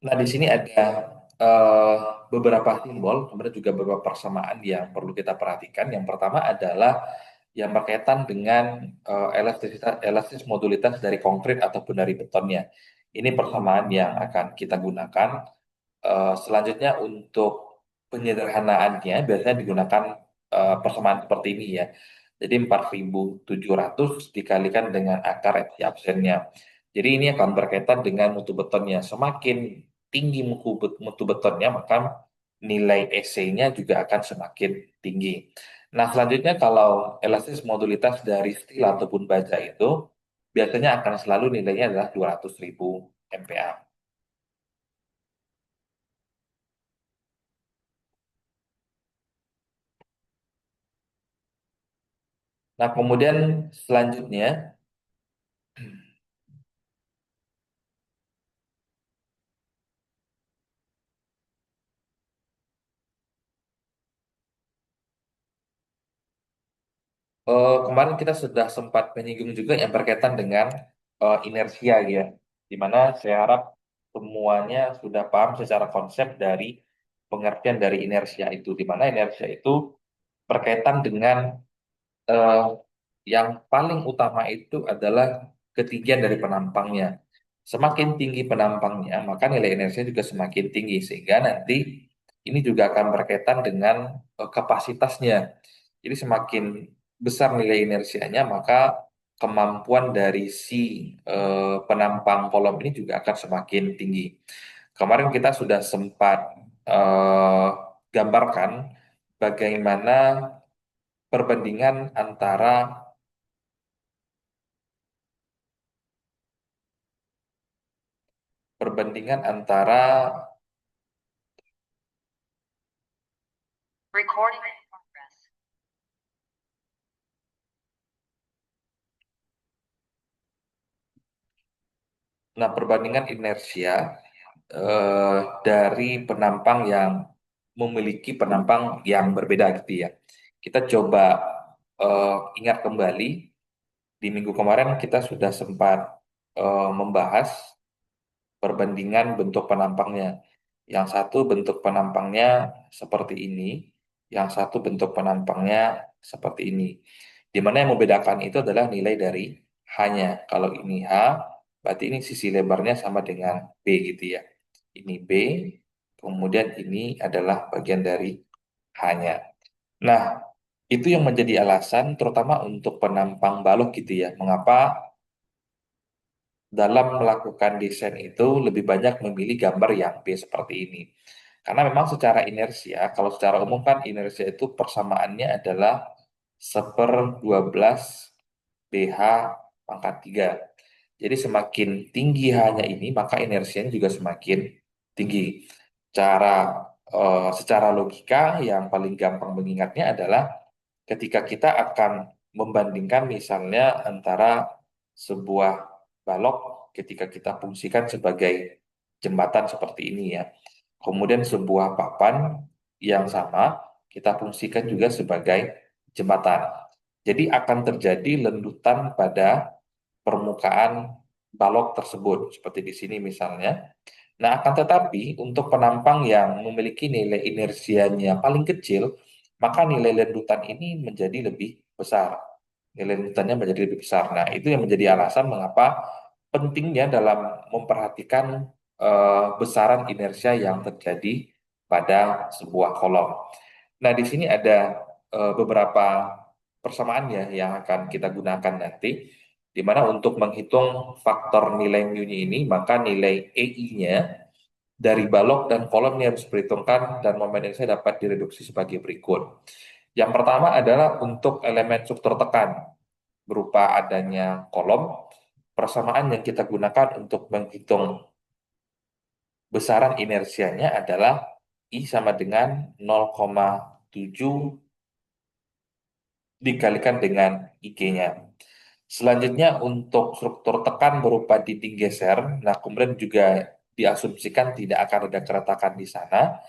Nah, di sini ada eh, beberapa simbol, kemudian juga beberapa persamaan yang perlu kita perhatikan. Yang pertama adalah yang berkaitan dengan elastis modulitas dari konkrit ataupun dari betonnya. Ini persamaan yang akan kita gunakan. Selanjutnya untuk penyederhanaannya biasanya digunakan persamaan seperti ini ya. Jadi 4.700 dikalikan dengan akar FT absennya. Jadi ini akan berkaitan dengan mutu betonnya. Semakin tinggi mutu betonnya, maka nilai EC-nya juga akan semakin tinggi. Nah, selanjutnya kalau elastis modulitas dari steel ataupun baja itu biasanya akan selalu nilainya adalah 200.000 MPa. Nah, kemudian selanjutnya kemarin kita sudah sempat menyinggung juga yang berkaitan dengan inersia ya, di mana saya harap semuanya sudah paham secara konsep dari pengertian dari inersia itu, di mana inersia itu berkaitan dengan eh, yang paling utama itu adalah ketinggian dari penampangnya. Semakin tinggi penampangnya, maka nilai inersia juga semakin tinggi, sehingga nanti ini juga akan berkaitan dengan kapasitasnya. Jadi semakin besar nilai inersianya, maka kemampuan dari si penampang kolom ini juga akan semakin tinggi. Kemarin kita sudah sempat eh, gambarkan bagaimana perbandingan antara perbandingan antara Recording in progress. Nah, perbandingan inersia dari penampang yang memiliki penampang yang berbeda gitu ya. Kita coba ingat kembali di minggu kemarin kita sudah sempat membahas perbandingan bentuk penampangnya. Yang satu bentuk penampangnya seperti ini, yang satu bentuk penampangnya seperti ini. Di mana yang membedakan itu adalah nilai dari H-nya. Kalau ini H, berarti ini sisi lebarnya sama dengan B gitu ya. Ini B, kemudian ini adalah bagian dari H-nya. Nah, itu yang menjadi alasan terutama untuk penampang balok gitu ya. Mengapa dalam melakukan desain itu lebih banyak memilih gambar yang B seperti ini. Karena memang secara inersia, kalau secara umum kan inersia itu persamaannya adalah 1/12 BH pangkat 3. Jadi semakin tinggi hanya ini, maka inersianya juga semakin tinggi. Cara secara logika yang paling gampang mengingatnya adalah ketika kita akan membandingkan misalnya antara sebuah balok ketika kita fungsikan sebagai jembatan seperti ini ya. Kemudian sebuah papan yang sama kita fungsikan juga sebagai jembatan. Jadi akan terjadi lendutan pada permukaan balok tersebut seperti di sini misalnya. Nah, akan tetapi untuk penampang yang memiliki nilai inersianya paling kecil, maka nilai lendutan ini menjadi lebih besar. Nilai lendutannya menjadi lebih besar. Nah, itu yang menjadi alasan mengapa pentingnya dalam memperhatikan besaran inersia yang terjadi pada sebuah kolom. Nah, di sini ada beberapa persamaan ya yang akan kita gunakan nanti, di mana untuk menghitung faktor nilai mu-nya ini, maka nilai EI-nya dari balok dan kolom ini harus diperhitungkan dan momen ini saya dapat direduksi sebagai berikut. Yang pertama adalah untuk elemen struktur tekan berupa adanya kolom, persamaan yang kita gunakan untuk menghitung besaran inersianya adalah I sama dengan 0,7 dikalikan dengan IG-nya. Selanjutnya untuk struktur tekan berupa dinding geser, nah kemudian juga diasumsikan tidak akan ada keretakan di sana.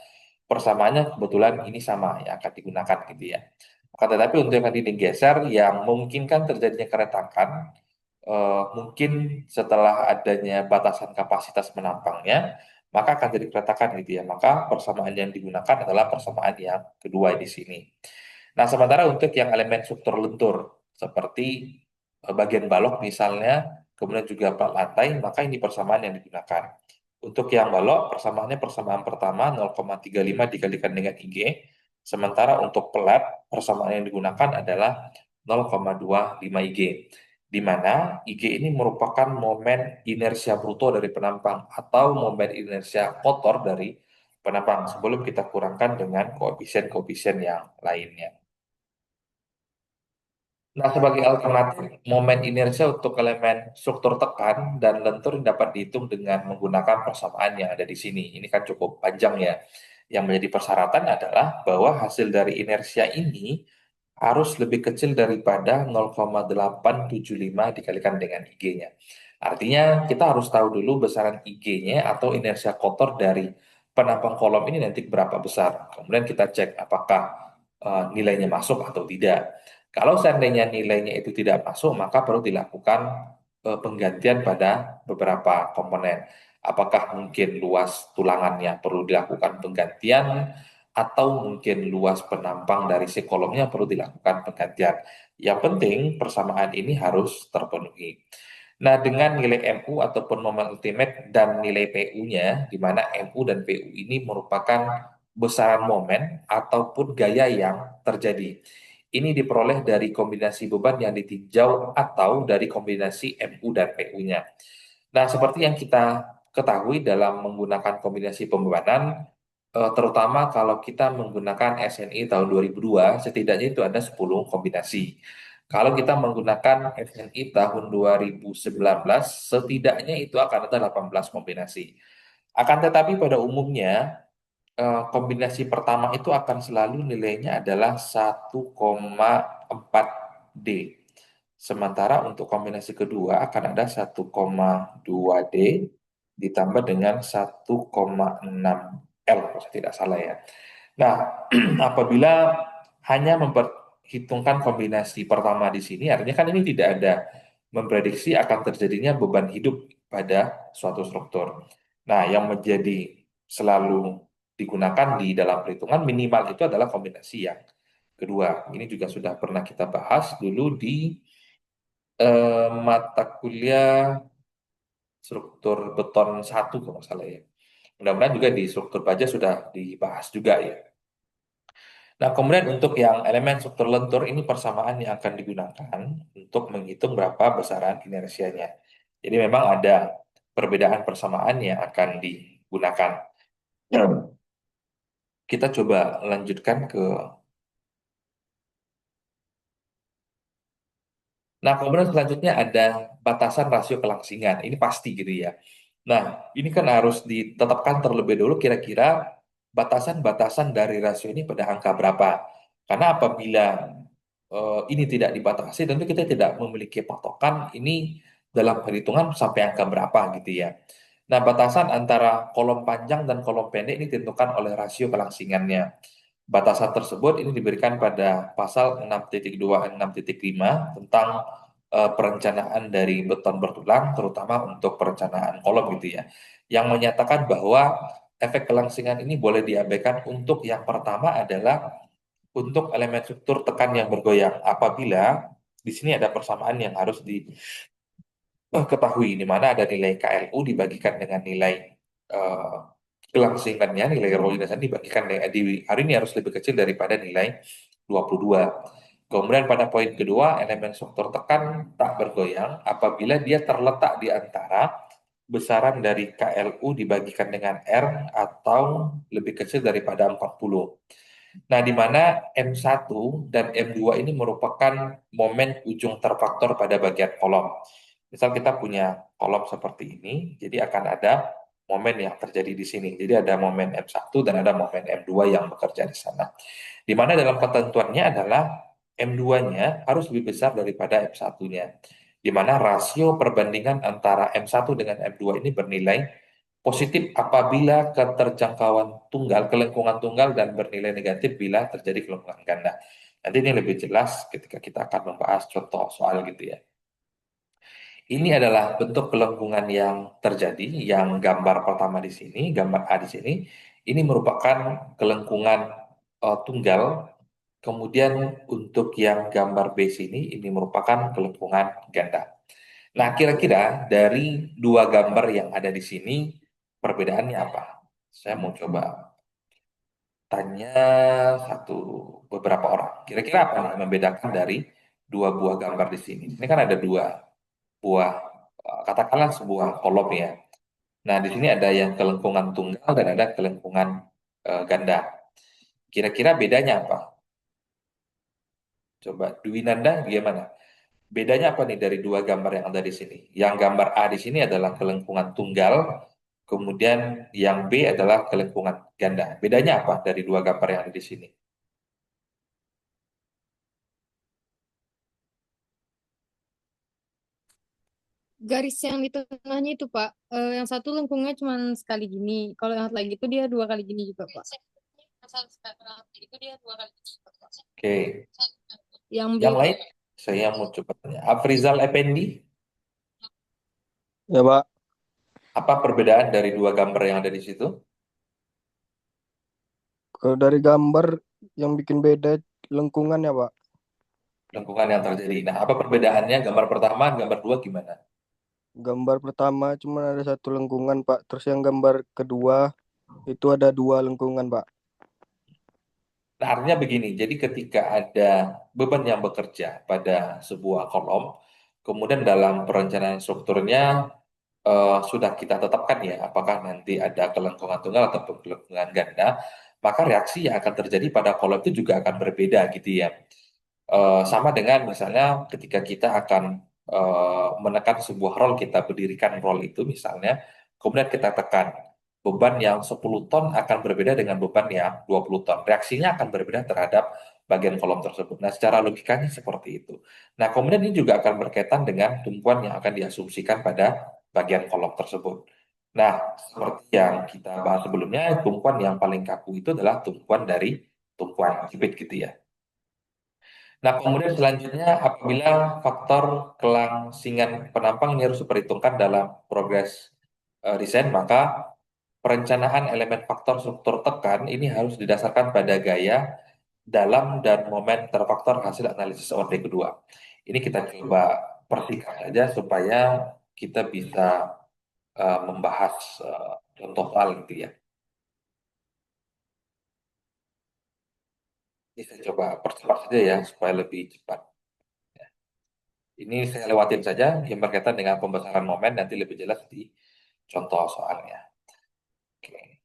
Persamaannya kebetulan ini sama yang akan digunakan gitu ya. Akan tetapi untuk yang dinding geser yang memungkinkan terjadinya keretakan, mungkin setelah adanya batasan kapasitas penampangnya, maka akan jadi keretakan gitu ya. Maka persamaan yang digunakan adalah persamaan yang kedua di sini. Nah, sementara untuk yang elemen struktur lentur, seperti bagian balok misalnya, kemudian juga plat lantai, maka ini persamaan yang digunakan. Untuk yang balok, persamaannya persamaan pertama 0,35 dikalikan dengan IG, sementara untuk pelat, persamaan yang digunakan adalah 0,25 IG, di mana IG ini merupakan momen inersia bruto dari penampang atau momen inersia kotor dari penampang sebelum kita kurangkan dengan koefisien-koefisien yang lainnya. Nah, sebagai alternatif, momen inersia untuk elemen struktur tekan dan lentur dapat dihitung dengan menggunakan persamaan yang ada di sini. Ini kan cukup panjang ya. Yang menjadi persyaratan adalah bahwa hasil dari inersia ini harus lebih kecil daripada 0,875 dikalikan dengan IG-nya. Artinya kita harus tahu dulu besaran IG-nya atau inersia kotor dari penampang kolom ini nanti berapa besar. Kemudian kita cek apakah nilainya masuk atau tidak. Kalau seandainya nilainya itu tidak masuk, maka perlu dilakukan penggantian pada beberapa komponen. Apakah mungkin luas tulangannya perlu dilakukan penggantian, atau mungkin luas penampang dari si kolomnya perlu dilakukan penggantian. Yang penting persamaan ini harus terpenuhi. Nah, dengan nilai MU ataupun momen ultimate dan nilai PU-nya, di mana MU dan PU ini merupakan besaran momen ataupun gaya yang terjadi. Ini diperoleh dari kombinasi beban yang ditinjau atau dari kombinasi MU dan PU-nya. Nah, seperti yang kita ketahui dalam menggunakan kombinasi pembebanan, terutama kalau kita menggunakan SNI tahun 2002, setidaknya itu ada 10 kombinasi. Kalau kita menggunakan SNI tahun 2019, setidaknya itu akan ada 18 kombinasi. Akan tetapi pada umumnya, kombinasi pertama itu akan selalu nilainya adalah 1,4D. Sementara untuk kombinasi kedua akan ada 1,2D ditambah dengan 1,6L kalau saya tidak salah ya. Nah, apabila hanya memperhitungkan kombinasi pertama di sini, artinya kan ini tidak ada memprediksi akan terjadinya beban hidup pada suatu struktur. Nah, yang menjadi selalu digunakan di dalam perhitungan minimal itu adalah kombinasi yang kedua. Ini juga sudah pernah kita bahas dulu di mata kuliah struktur beton satu kalau nggak salah ya. Mudah-mudahan juga di struktur baja sudah dibahas juga ya. Nah, kemudian untuk yang elemen struktur lentur ini persamaan yang akan digunakan untuk menghitung berapa besaran inersianya. Jadi memang ada perbedaan persamaan yang akan digunakan. Kita coba lanjutkan ke. Nah, kemudian selanjutnya ada batasan rasio kelangsingan. Ini pasti gitu ya. Nah, ini kan harus ditetapkan terlebih dulu kira-kira batasan-batasan dari rasio ini pada angka berapa. Karena apabila ini tidak dibatasi, tentu kita tidak memiliki patokan ini dalam perhitungan sampai angka berapa gitu ya. Nah, batasan antara kolom panjang dan kolom pendek ini ditentukan oleh rasio kelangsingannya. Batasan tersebut ini diberikan pada pasal 6.2 dan 6.5 tentang perencanaan dari beton bertulang, terutama untuk perencanaan kolom gitu ya, yang menyatakan bahwa efek kelangsingan ini boleh diabaikan untuk yang pertama adalah untuk elemen struktur tekan yang bergoyang. Apabila di sini ada persamaan yang harus diketahui, di mana ada nilai KLU dibagikan dengan nilai eh, kelangsingannya, nilai rolliness dibagikan di hari ini harus lebih kecil daripada nilai 22. Kemudian pada poin kedua, elemen struktur tekan tak bergoyang apabila dia terletak di antara besaran dari KLU dibagikan dengan R atau lebih kecil daripada 40. Nah, di mana M1 dan M2 ini merupakan momen ujung terfaktor pada bagian kolom. Misal kita punya kolom seperti ini, jadi akan ada momen yang terjadi di sini. Jadi ada momen M1 dan ada momen M2 yang bekerja di sana. Di mana dalam ketentuannya adalah M2-nya harus lebih besar daripada M1-nya. Di mana rasio perbandingan antara M1 dengan M2 ini bernilai positif apabila keterjangkauan tunggal, kelengkungan tunggal dan bernilai negatif bila terjadi kelengkungan ganda. Nanti ini lebih jelas ketika kita akan membahas contoh soal gitu ya. Ini adalah bentuk kelengkungan yang terjadi, yang gambar pertama di sini, gambar A di sini. Ini merupakan kelengkungan tunggal. Kemudian untuk yang gambar B sini, ini merupakan kelengkungan ganda. Nah, kira-kira dari dua gambar yang ada di sini, perbedaannya apa? Saya mau coba tanya satu beberapa orang. Kira-kira apa nih yang membedakan dari dua buah gambar di sini? Ini kan ada dua buah, katakanlah sebuah kolom ya. Nah, di sini ada yang kelengkungan tunggal dan ada kelengkungan ganda. Kira-kira bedanya apa? Coba Dwi Nanda gimana? Bedanya apa nih dari dua gambar yang ada di sini? Yang gambar A di sini adalah kelengkungan tunggal, kemudian yang B adalah kelengkungan ganda. Bedanya apa dari dua gambar yang ada di sini? Garis yang di tengahnya itu Pak, yang satu lengkungnya cuma sekali gini. Kalau yang satu lagi itu dia dua kali gini juga Pak. Oke, Yang B yang itu. lain saya mau coba tanya. Afrizal Effendi, Ya, Pak. apa perbedaan dari dua gambar yang ada di situ? Kalau dari gambar yang bikin beda lengkungan ya, Pak. Lengkungan yang terjadi. Nah, apa perbedaannya? Gambar pertama, gambar dua gimana? Gambar pertama cuma ada satu lengkungan, Pak. Terus yang gambar kedua itu ada dua lengkungan, Pak. Nah, artinya begini, jadi ketika ada beban yang bekerja pada sebuah kolom, kemudian dalam perencanaan strukturnya sudah kita tetapkan ya, apakah nanti ada kelengkungan tunggal atau kelengkungan ganda, maka reaksi yang akan terjadi pada kolom itu juga akan berbeda gitu ya. Sama dengan misalnya ketika kita akan menekan sebuah roll, kita berdirikan roll itu misalnya, kemudian kita tekan, beban yang 10 ton akan berbeda dengan beban yang 20 ton. Reaksinya akan berbeda terhadap bagian kolom tersebut. Nah, secara logikanya seperti itu. Nah, kemudian ini juga akan berkaitan dengan tumpuan yang akan diasumsikan pada bagian kolom tersebut. Nah, seperti yang kita bahas sebelumnya, tumpuan yang paling kaku itu adalah tumpuan dari tumpuan jepit gitu ya. Nah, kemudian selanjutnya apabila faktor kelangsingan penampang ini harus diperhitungkan dalam progres desain, maka perencanaan elemen faktor struktur tekan ini harus didasarkan pada gaya dalam dan momen terfaktor hasil analisis OD kedua. Ini kita coba persingkat saja supaya kita bisa membahas contoh hal gitu ya. Ini saya coba percepat saja ya supaya lebih cepat. Ini saya lewatin saja yang berkaitan dengan pembesaran momen, nanti lebih jelas di contoh soalnya. Oke.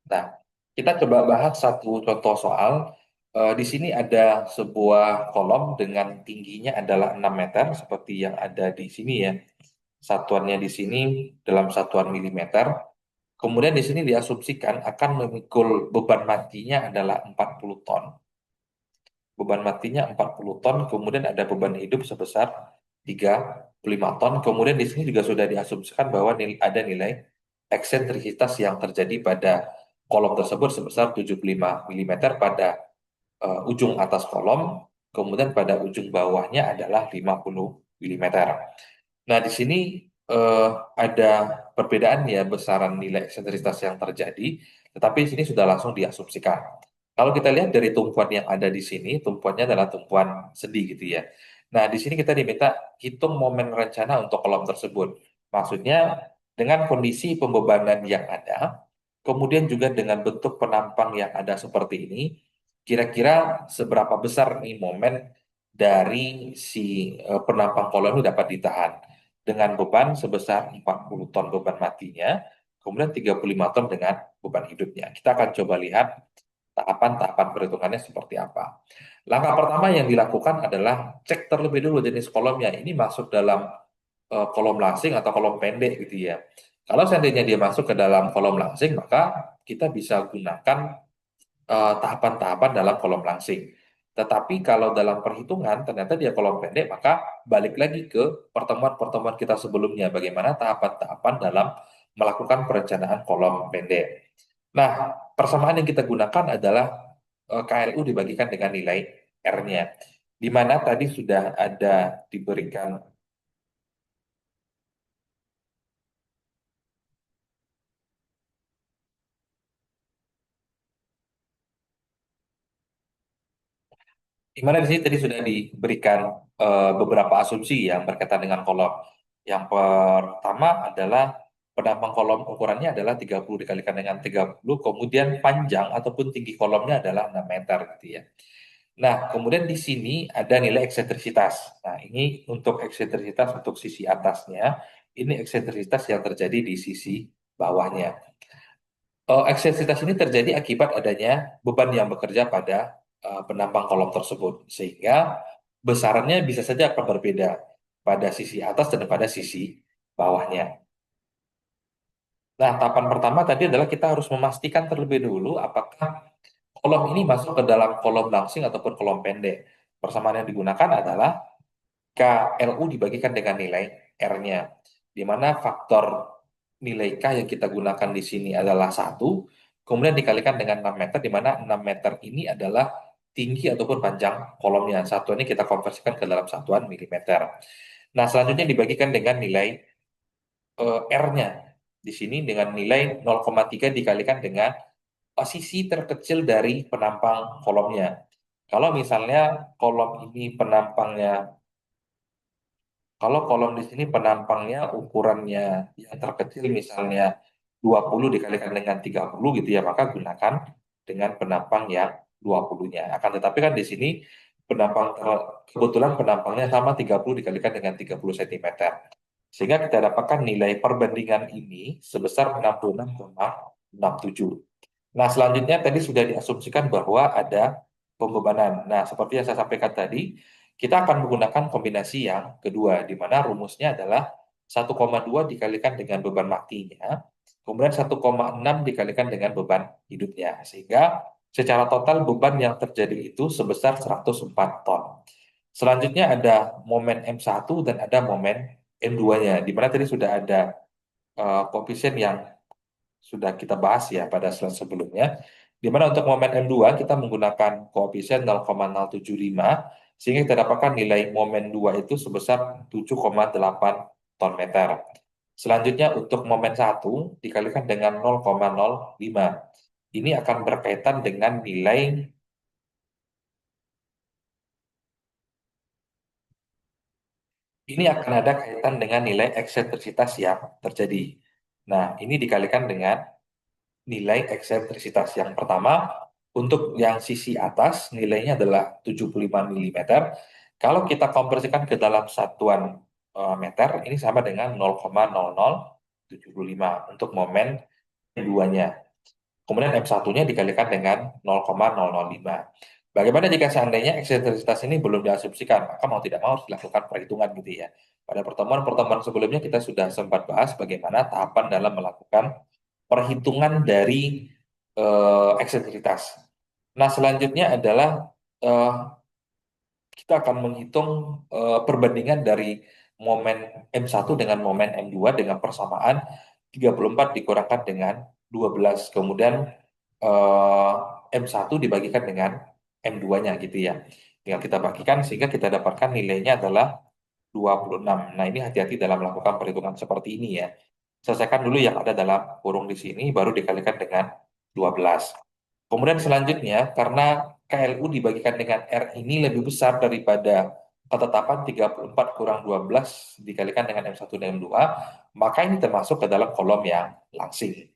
Nah, kita coba bahas satu contoh soal. Di sini ada sebuah kolom dengan tingginya adalah 6 meter, seperti yang ada di sini ya. Satuannya di sini dalam satuan milimeter. Kemudian di sini diasumsikan akan memikul beban matinya adalah 40 ton. Beban matinya 40 ton, kemudian ada beban hidup sebesar 35 ton. Kemudian di sini juga sudah diasumsikan bahwa ada nilai eksentrisitas yang terjadi pada kolom tersebut sebesar 75 milimeter pada ujung atas kolom, kemudian pada ujung bawahnya adalah 50 milimeter. Nah, di sini eh, ada perbedaan ya besaran nilai eksentrisitas yang terjadi, tetapi di sini sudah langsung diasumsikan. Kalau kita lihat dari tumpuan yang ada di sini, tumpuannya adalah tumpuan sendi gitu ya. Nah, di sini kita diminta hitung momen rencana untuk kolom tersebut. Maksudnya dengan kondisi pembebanan yang ada, kemudian juga dengan bentuk penampang yang ada seperti ini, kira-kira seberapa besar nih momen dari si penampang kolom ini dapat ditahan dengan beban sebesar 40 ton beban matinya, kemudian 35 ton dengan beban hidupnya. Kita akan coba lihat tahapan-tahapan perhitungannya seperti apa. Langkah pertama yang dilakukan adalah cek terlebih dulu jenis kolomnya. Ini masuk dalam kolom langsing atau kolom pendek gitu ya. Kalau seandainya dia masuk ke dalam kolom langsing, maka kita bisa gunakan tahapan-tahapan dalam kolom langsing. Tetapi kalau dalam perhitungan ternyata dia kolom pendek, maka balik lagi ke pertemuan-pertemuan kita sebelumnya, bagaimana tahapan-tahapan dalam melakukan perencanaan kolom pendek. Nah, persamaan yang kita gunakan adalah KLU dibagikan dengan nilai R-nya, di mana tadi sudah ada diberikan Gimana di sini tadi sudah diberikan beberapa asumsi yang berkaitan dengan kolom. Yang pertama adalah penampang kolom ukurannya adalah 30 dikalikan dengan 30, kemudian panjang ataupun tinggi kolomnya adalah 6 meter gitu ya. Nah, kemudian di sini ada nilai eksentrisitas. Nah, ini untuk eksentrisitas untuk sisi atasnya, ini eksentrisitas yang terjadi di sisi bawahnya. Eksentrisitas ini terjadi akibat adanya beban yang bekerja pada penampang kolom tersebut, sehingga besarannya bisa saja akan berbeda pada sisi atas dan pada sisi bawahnya. Nah, tahapan pertama tadi adalah kita harus memastikan terlebih dahulu apakah kolom ini masuk ke dalam kolom langsing ataupun kolom pendek. Persamaan yang digunakan adalah KLU dibagikan dengan nilai R-nya, di mana faktor nilai K yang kita gunakan di sini adalah satu, kemudian dikalikan dengan 6 meter, di mana 6 meter ini adalah tinggi ataupun panjang kolomnya. Satuan ini kita konversikan ke dalam satuan milimeter. Nah, selanjutnya dibagikan dengan nilai R-nya. Di sini dengan nilai 0,3 dikalikan dengan sisi terkecil dari penampang kolomnya. Kalau misalnya kolom ini penampangnya Kalau kolom di sini penampangnya ukurannya yang terkecil misalnya 20 dikalikan dengan 30 gitu ya, maka gunakan dengan penampang yang 20-nya. Akan tetapi kan di sini kebetulan penampangnya sama 30 dikalikan dengan 30 cm. Sehingga kita dapatkan nilai perbandingan ini sebesar 66,67. Nah, selanjutnya tadi sudah diasumsikan bahwa ada pembebanan. Nah, seperti yang saya sampaikan tadi, kita akan menggunakan kombinasi yang kedua, di mana rumusnya adalah 1,2 dikalikan dengan beban matinya, kemudian 1,6 dikalikan dengan beban hidupnya. Sehingga secara total beban yang terjadi itu sebesar 104 ton. Selanjutnya ada momen M1 dan ada momen M2-nya, di mana tadi sudah ada koefisien yang sudah kita bahas ya pada slide sebelumnya, di mana untuk momen M2 kita menggunakan koefisien 0,075, sehingga kita dapatkan nilai momen 2 itu sebesar 7,8 ton meter. Selanjutnya untuk momen 1 dikalikan dengan 0,05. Ini akan berkaitan dengan nilai, ini akan ada kaitan dengan nilai eksentrisitas yang terjadi. Nah, ini dikalikan dengan nilai eksentrisitas yang pertama. Untuk yang sisi atas nilainya adalah 75 milimeter. Kalau kita konversikan ke dalam satuan meter, ini sama dengan 0,0075 untuk momen keduanya. Kemudian M1-nya dikalikan dengan 0,005. Bagaimana jika seandainya eksentrisitas ini belum diasumsikan? Maka mau tidak mau harus dilakukan perhitungan gitu ya. Pada pertemuan-pertemuan sebelumnya kita sudah sempat bahas bagaimana tahapan dalam melakukan perhitungan dari eksentrisitas. Nah, selanjutnya adalah eh, kita akan menghitung perbandingan dari momen M1 dengan momen M2 dengan persamaan 34 dikurangkan dengan 12. Kemudian eh, M1 dibagikan dengan M2-nya gitu ya. Tinggal kita bagikan sehingga kita dapatkan nilainya adalah 26. Nah, ini hati-hati dalam melakukan perhitungan seperti ini ya. Selesaikan dulu yang ada dalam kurung di sini, baru dikalikan dengan 12. Kemudian selanjutnya, karena KLU dibagikan dengan R ini lebih besar daripada ketetapan 34 kurang 12 dikalikan dengan M1 dan M2, maka ini termasuk ke dalam kolom yang langsing.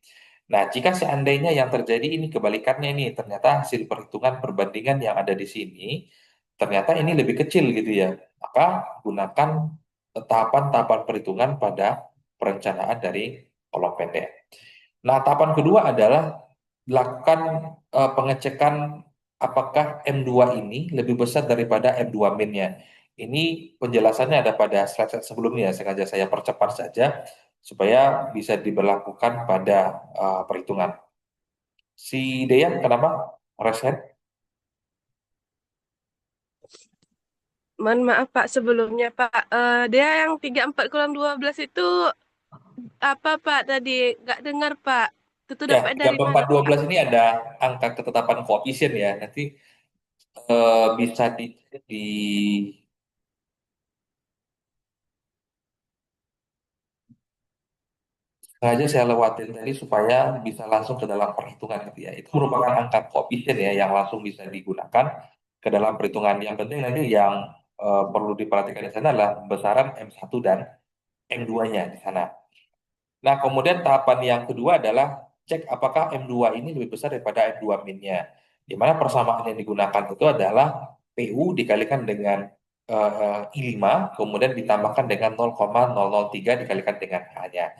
Nah, jika seandainya yang terjadi ini kebalikannya ini, ternyata hasil perhitungan perbandingan yang ada di sini, ternyata ini lebih kecil gitu ya, maka gunakan tahapan-tahapan perhitungan pada perencanaan dari kolom pendek. Nah, tahapan kedua adalah lakukan pengecekan apakah M2 ini lebih besar daripada M2 min-nya. Ini penjelasannya ada pada slide sebelumnya, sengaja saya percepat saja supaya bisa diberlakukan pada perhitungan. Si Deyan, kenapa? Reset? Mohon maaf Pak sebelumnya Pak. Dia yang 34 kurang 12 itu apa Pak tadi? Nggak dengar Pak. Itu Ya, dapat dari mana Pak? 3412 ini ada angka ketetapan koefisien ya. Nanti bisa di sengaja saya lewatin tadi supaya bisa langsung ke dalam perhitungan gitu ya. Itu merupakan angka koefisien ya yang langsung bisa digunakan ke dalam perhitungan. Yang penting nanti yang perlu diperhatikan di sana adalah besaran M1 dan M2-nya di sana. Nah, kemudian tahapan yang kedua adalah cek apakah M2 ini lebih besar daripada M2 min-nya. Di mana persamaan yang digunakan itu adalah PU dikalikan dengan I5, kemudian ditambahkan dengan 0,003 dikalikan dengan H-nya.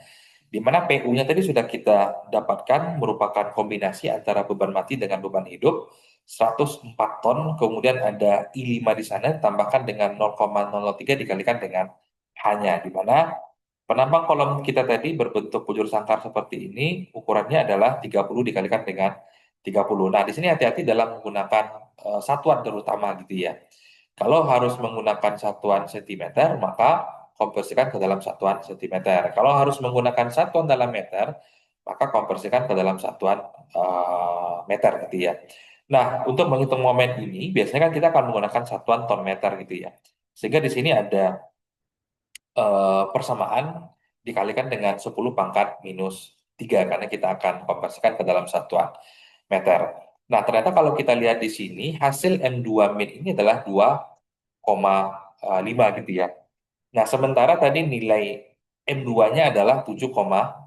Di mana PU-nya tadi sudah kita dapatkan merupakan kombinasi antara beban mati dengan beban hidup 104 ton, kemudian ada I5 di sana tambahkan dengan 0,003 dikalikan dengan H-nya, di mana penambang kolom kita tadi berbentuk bujur sangkar seperti ini, ukurannya adalah 30 dikalikan dengan 30. Nah, di sini hati-hati dalam menggunakan satuan terutama gitu ya. Kalau harus menggunakan satuan sentimeter, maka konversikan ke dalam satuan sentimeter. Kalau harus menggunakan satuan dalam meter, maka konversikan ke dalam satuan meter gitu ya. Nah, untuk menghitung momen ini, biasanya kan kita akan menggunakan satuan ton meter gitu ya. Sehingga di sini ada persamaan dikalikan dengan 10 pangkat minus 3 karena kita akan konversikan ke dalam satuan meter. Nah, ternyata kalau kita lihat di sini hasil M2 min ini adalah 2,5 gitu ya. Nah, sementara tadi nilai M2-nya adalah 7,8.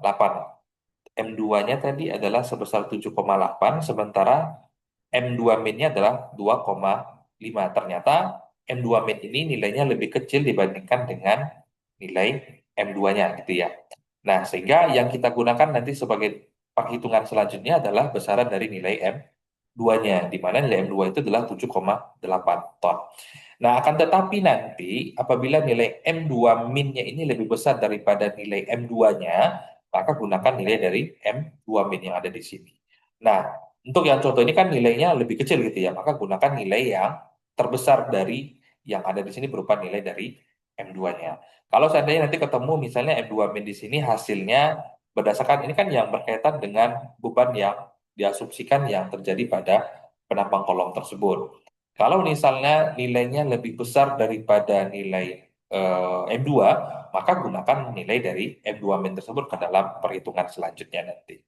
M2-nya tadi adalah sebesar 7,8, sementara M2 min-nya adalah 2,5. Ternyata M2 min ini nilainya lebih kecil dibandingkan dengan nilai M2-nya gitu ya. Nah, sehingga yang kita gunakan nanti sebagai perhitungan selanjutnya adalah besaran dari nilai M2-nya, di mana nilai M2 itu adalah 7,8 ton. Nah, akan tetapi nanti apabila nilai M2 min-nya ini lebih besar daripada nilai M2-nya, maka gunakan nilai dari M2 min yang ada di sini. Nah, untuk yang contoh ini kan nilainya lebih kecil gitu ya, maka gunakan nilai yang terbesar dari yang ada di sini berupa nilai dari M2-nya. Kalau seandainya nanti ketemu misalnya M2 min di sini hasilnya berdasarkan ini kan yang berkaitan dengan beban yang diasumsikan yang terjadi pada penambang kolom tersebut. Kalau misalnya nilainya lebih besar daripada nilai M2, maka gunakan nilai dari M2 min tersebut ke dalam perhitungan selanjutnya nanti.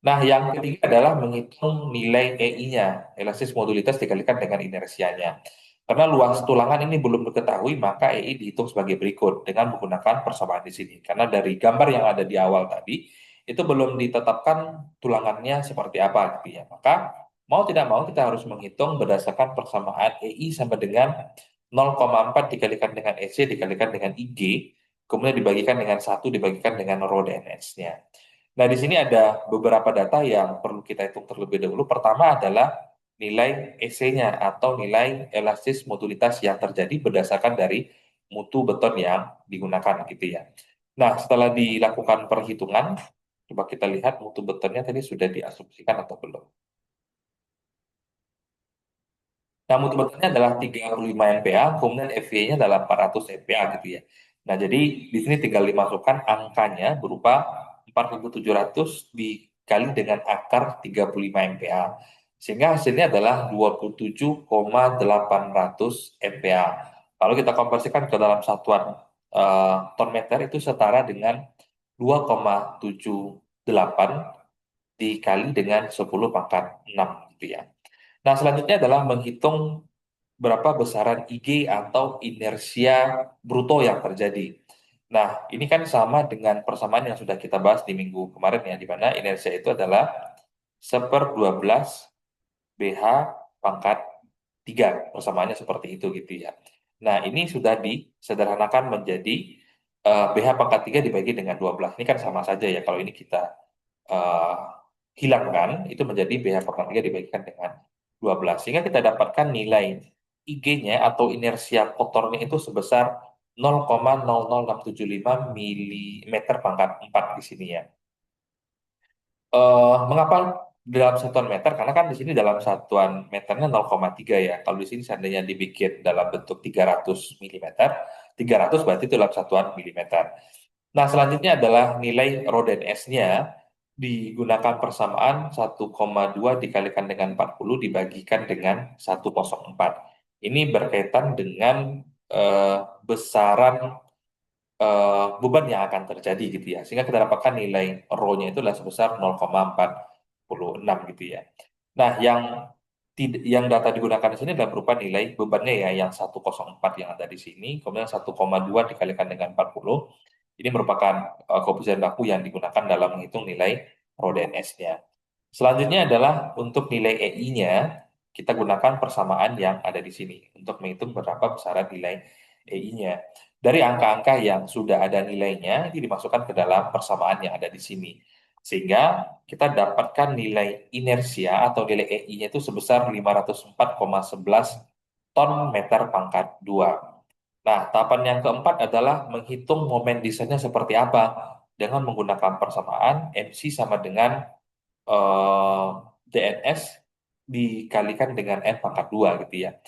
Nah, yang ketiga adalah menghitung nilai EI-nya, elastis modulitas dikalikan dengan inersianya. Karena luas tulangan ini belum diketahui, maka EI dihitung sebagai berikut dengan menggunakan persamaan di sini. Karena dari gambar yang ada di awal tadi, itu belum ditetapkan tulangannya seperti apa gitu ya. Maka mau tidak mau kita harus menghitung berdasarkan persamaan EI sama dengan 0,4 dikalikan dengan EC dikalikan dengan IG, kemudian dibagikan dengan 1 dibagikan dengan rho DNS-nya. Nah, di sini ada beberapa data yang perlu kita hitung terlebih dahulu. Pertama adalah nilai EC-nya atau nilai elastis modulitas yang terjadi berdasarkan dari mutu beton yang digunakan gitu ya. Nah, setelah dilakukan perhitungan, coba kita lihat mutu betonnya tadi sudah diasumsikan atau belum. Nah, mutu betonnya adalah 35 MPa, kemudian FV-nya adalah 400 MPa gitu ya. Nah, jadi di sini tinggal dimasukkan angkanya berupa 4.700 dikali dengan akar 35 MPa. Sehingga hasilnya adalah 27,800 MPa. Kalau kita konversikan ke dalam satuan ton meter itu setara dengan 2,78 dikali dengan 10 pangkat 6 gitu ya. Nah, selanjutnya adalah menghitung berapa besaran IG atau inersia bruto yang terjadi. Nah, ini kan sama dengan persamaan yang sudah kita bahas di minggu kemarin ya, di mana inersia itu adalah 1/12 BH pangkat 3. Persamaannya seperti itu gitu ya. Nah, ini sudah disederhanakan menjadi BH pangkat 3 dibagi dengan 12. Ini kan sama saja ya, kalau ini kita eh, hilangkan, itu menjadi BH pangkat 3 dibagikan dengan 12. Sehingga kita dapatkan nilai IG-nya atau inersia kotornya itu sebesar 0,00675 mm pangkat 4 di sini ya. Mengapa dalam satuan meter? Karena kan di sini dalam satuan meternya 0,3 ya. Kalau di sini seandainya dibikin dalam bentuk 300 mm, 300 berarti itu dalam satuan milimeter. Nah, selanjutnya adalah nilai rho dan S-nya digunakan persamaan 1,2 dikalikan dengan 40 dibagikan dengan 104. Ini berkaitan dengan eh, besaran beban yang akan terjadi gitu ya. Sehingga kita dapatkan nilai rho-nya itu adalah sebesar 0,46 gitu ya. Nah, yang yang data digunakan di sini adalah berupa nilai bebannya ya, yang 104 yang ada di sini, kemudian 1,2 dikalikan dengan 40. Ini merupakan koefisien baku yang digunakan dalam menghitung nilai Rho dan S-nya. Selanjutnya adalah untuk nilai EI-nya, kita gunakan persamaan yang ada di sini untuk menghitung berapa besaran nilai EI-nya. Dari angka-angka yang sudah ada nilainya, ini dimasukkan ke dalam persamaan yang ada di sini. Sehingga kita dapatkan nilai inersia atau nilai EI-nya itu sebesar 504,11 ton meter pangkat 2. Nah, tahapan yang keempat adalah menghitung momen desainnya seperti apa dengan menggunakan persamaan MC sama dengan DNS dikalikan dengan N pangkat 2 gitu ya.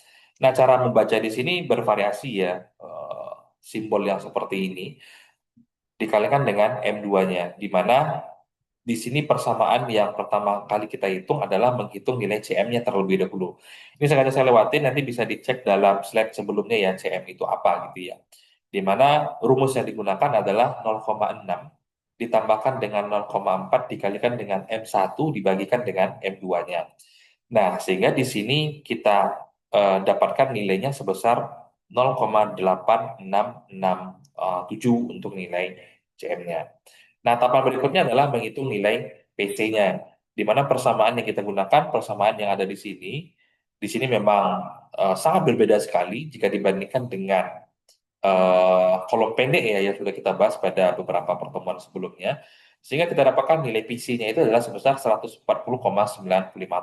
Nah, cara membaca di sini bervariasi ya. Simbol yang seperti ini dikalikan dengan M2-nya, di mana di sini persamaan yang pertama kali kita hitung adalah menghitung nilai CM-nya terlebih dahulu. Ini sengaja saya lewatin, nanti bisa dicek dalam slide sebelumnya ya, CM itu apa gitu ya. Di mana rumus yang digunakan adalah 0,6 ditambahkan dengan 0,4 dikalikan dengan M1 dibagikan dengan M2-nya. Nah, sehingga di sini kita dapatkan nilainya sebesar 0,8667 untuk nilai CM-nya. Nah, tahapan berikutnya adalah menghitung nilai PC-nya, di mana persamaan yang kita gunakan, persamaan yang ada di sini. Di sini memang sangat berbeda sekali jika dibandingkan dengan kolom pendek ya yang sudah kita bahas pada beberapa pertemuan sebelumnya. Sehingga kita dapatkan nilai PC-nya itu adalah sebesar 140,95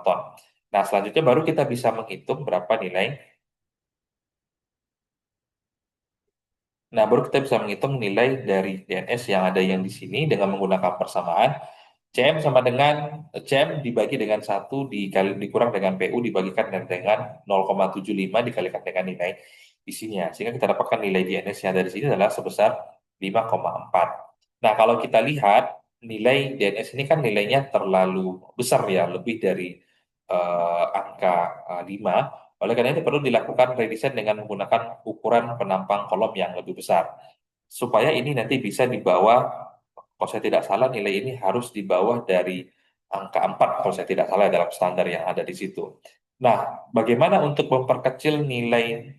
ton. Nah, selanjutnya baru kita bisa menghitung berapa nilai. Nah, baru kita bisa menghitung nilai dari DNS yang ada yang di sini dengan menggunakan persamaan CM sama dengan CM dibagi dengan 1 dikali dikurang dengan PU dibagikan dengan 0,75 dikalikan dengan nilai isinya. Sehingga kita dapatkan nilai DNS yang dari sini adalah sebesar 5,4. Nah, kalau kita lihat nilai DNS ini kan nilainya terlalu besar ya, lebih dari angka 5. Oleh karena itu perlu dilakukan redesign dengan menggunakan ukuran penampang kolom yang lebih besar. Supaya ini nanti bisa dibawa, kalau saya tidak salah nilai ini harus di bawah dari angka 4 kalau saya tidak salah dalam standar yang ada di situ. Nah, bagaimana untuk memperkecil nilai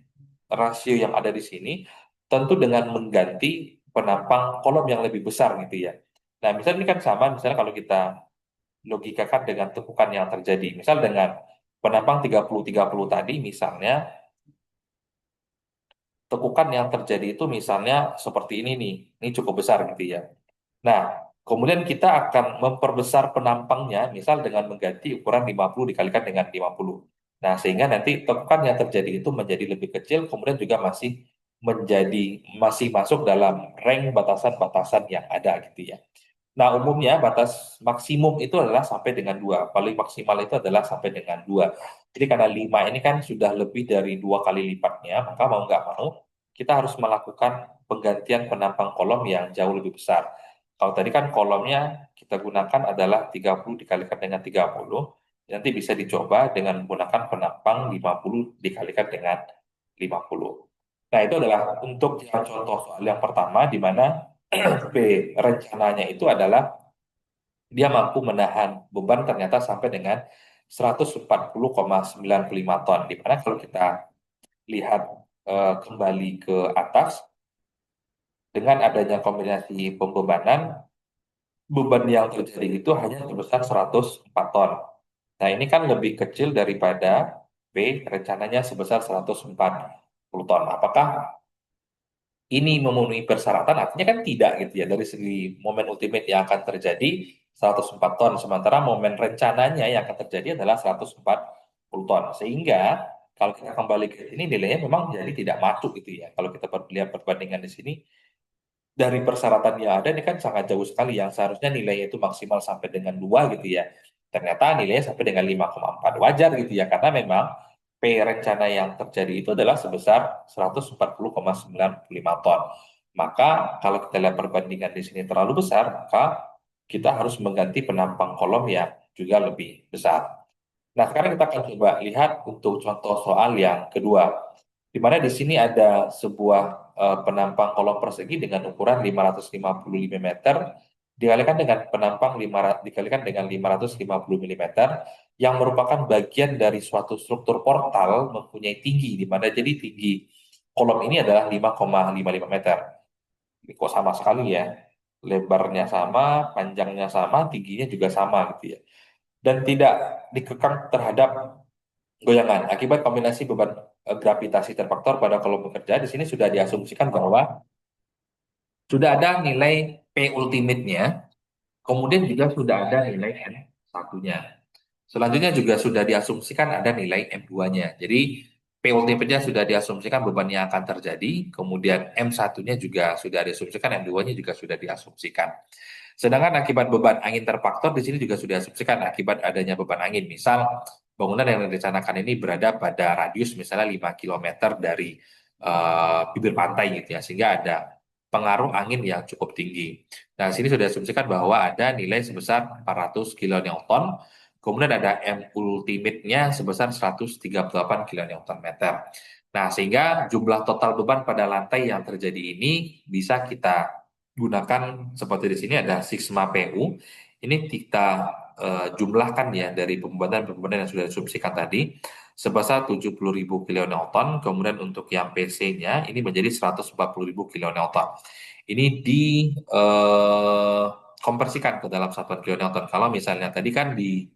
rasio yang ada di sini? Tentu dengan mengganti penampang kolom yang lebih besar gitu ya. Nah, misalnya ini kan sama, misalnya kalau kita logikakan dengan tekukan yang terjadi. Misal dengan penampang 30-30 tadi misalnya, tekukan yang terjadi itu misalnya seperti ini nih, ini cukup besar gitu ya. Nah, kemudian kita akan memperbesar penampangnya, misal dengan mengganti ukuran 50 dikalikan dengan 50. Nah, sehingga nanti tekukan yang terjadi itu menjadi lebih kecil, kemudian juga masih masuk dalam rank batasan-batasan yang ada gitu ya. Nah, umumnya batas maksimum itu adalah sampai dengan 2. Paling maksimal itu adalah sampai dengan 2. Jadi karena 5 ini kan sudah lebih dari 2 kali lipatnya, maka mau nggak mau, kita harus melakukan penggantian penampang kolom yang jauh lebih besar. Kalau tadi kan kolomnya kita gunakan adalah 30 dikalikan dengan 30, nanti bisa dicoba dengan menggunakan penampang 50 dikalikan dengan 50. Nah, itu adalah untuk yang contoh soal yang pertama, di mana B rencananya itu adalah dia mampu menahan beban ternyata sampai dengan 140,95 ton. Di mana kalau kita lihat kembali ke atas, dengan adanya kombinasi pembebanan, beban yang terjadi itu hanya sebesar 104 ton. Nah, ini kan lebih kecil daripada B rencananya sebesar 140 ton. Apakah ini memenuhi persyaratan? Artinya kan tidak gitu ya. Dari segi momen ultimate yang akan terjadi 104 ton. Sementara momen rencananya yang akan terjadi adalah 140 ton. Sehingga kalau kita kembali ke sini nilainya memang jadi tidak masuk gitu ya. Kalau kita lihat perbandingan di sini dari persyaratan yang ada ini kan sangat jauh sekali, yang seharusnya nilainya itu maksimal sampai dengan 2 gitu ya. Ternyata nilainya sampai dengan 5,4. Wajar gitu ya, karena memang P rencana yang terjadi itu adalah sebesar 140,95 ton. Maka kalau kita lihat perbandingan di sini terlalu besar, maka kita harus mengganti penampang kolom yang juga lebih besar. Nah, sekarang kita akan coba lihat untuk contoh soal yang kedua, di mana di sini ada sebuah penampang kolom persegi dengan ukuran 555 mm dikalikan dengan penampang 500, dikalikan dengan 550 mm yang merupakan bagian dari suatu struktur portal mempunyai tinggi, di mana jadi tinggi kolom ini adalah 5,55 meter. Ini kok sama sekali ya. Lebarnya sama, panjangnya sama, tingginya juga sama gitu ya. Dan tidak dikekang terhadap goyangan. Akibat kombinasi beban gravitasi terfaktor pada kolom bekerja, di sini sudah diasumsikan bahwa sudah ada nilai P ultimate-nya, kemudian juga sudah ada nilai N satunya. Selanjutnya juga sudah diasumsikan ada nilai M2-nya. Jadi P ultimate-nya sudah diasumsikan beban yang akan terjadi, kemudian M1-nya juga sudah diasumsikan, M2-nya juga sudah diasumsikan. Sedangkan akibat beban angin terfaktor di sini juga sudah diasumsikan akibat adanya beban angin. Misal bangunan yang direncanakan ini berada pada radius misalnya 5 kilometer dari bibir pantai gitu ya, sehingga ada pengaruh angin yang cukup tinggi. Nah, sini sudah diasumsikan bahwa ada nilai sebesar 400 kilonewton, kemudian ada M ultimate-nya sebesar 138 kilonewton meter. Nah, sehingga jumlah total beban pada lantai yang terjadi ini bisa kita gunakan seperti di sini ada sigma PU. Ini kita jumlahkan ya dari pembebanan yang sudah diasumsikan tadi sebesar 70.000 kilonewton, kemudian untuk yang PC-nya ini menjadi 140.000 kilonewton. Ini dikonversikan ke dalam satuan kilonewton. Kalau misalnya tadi kan di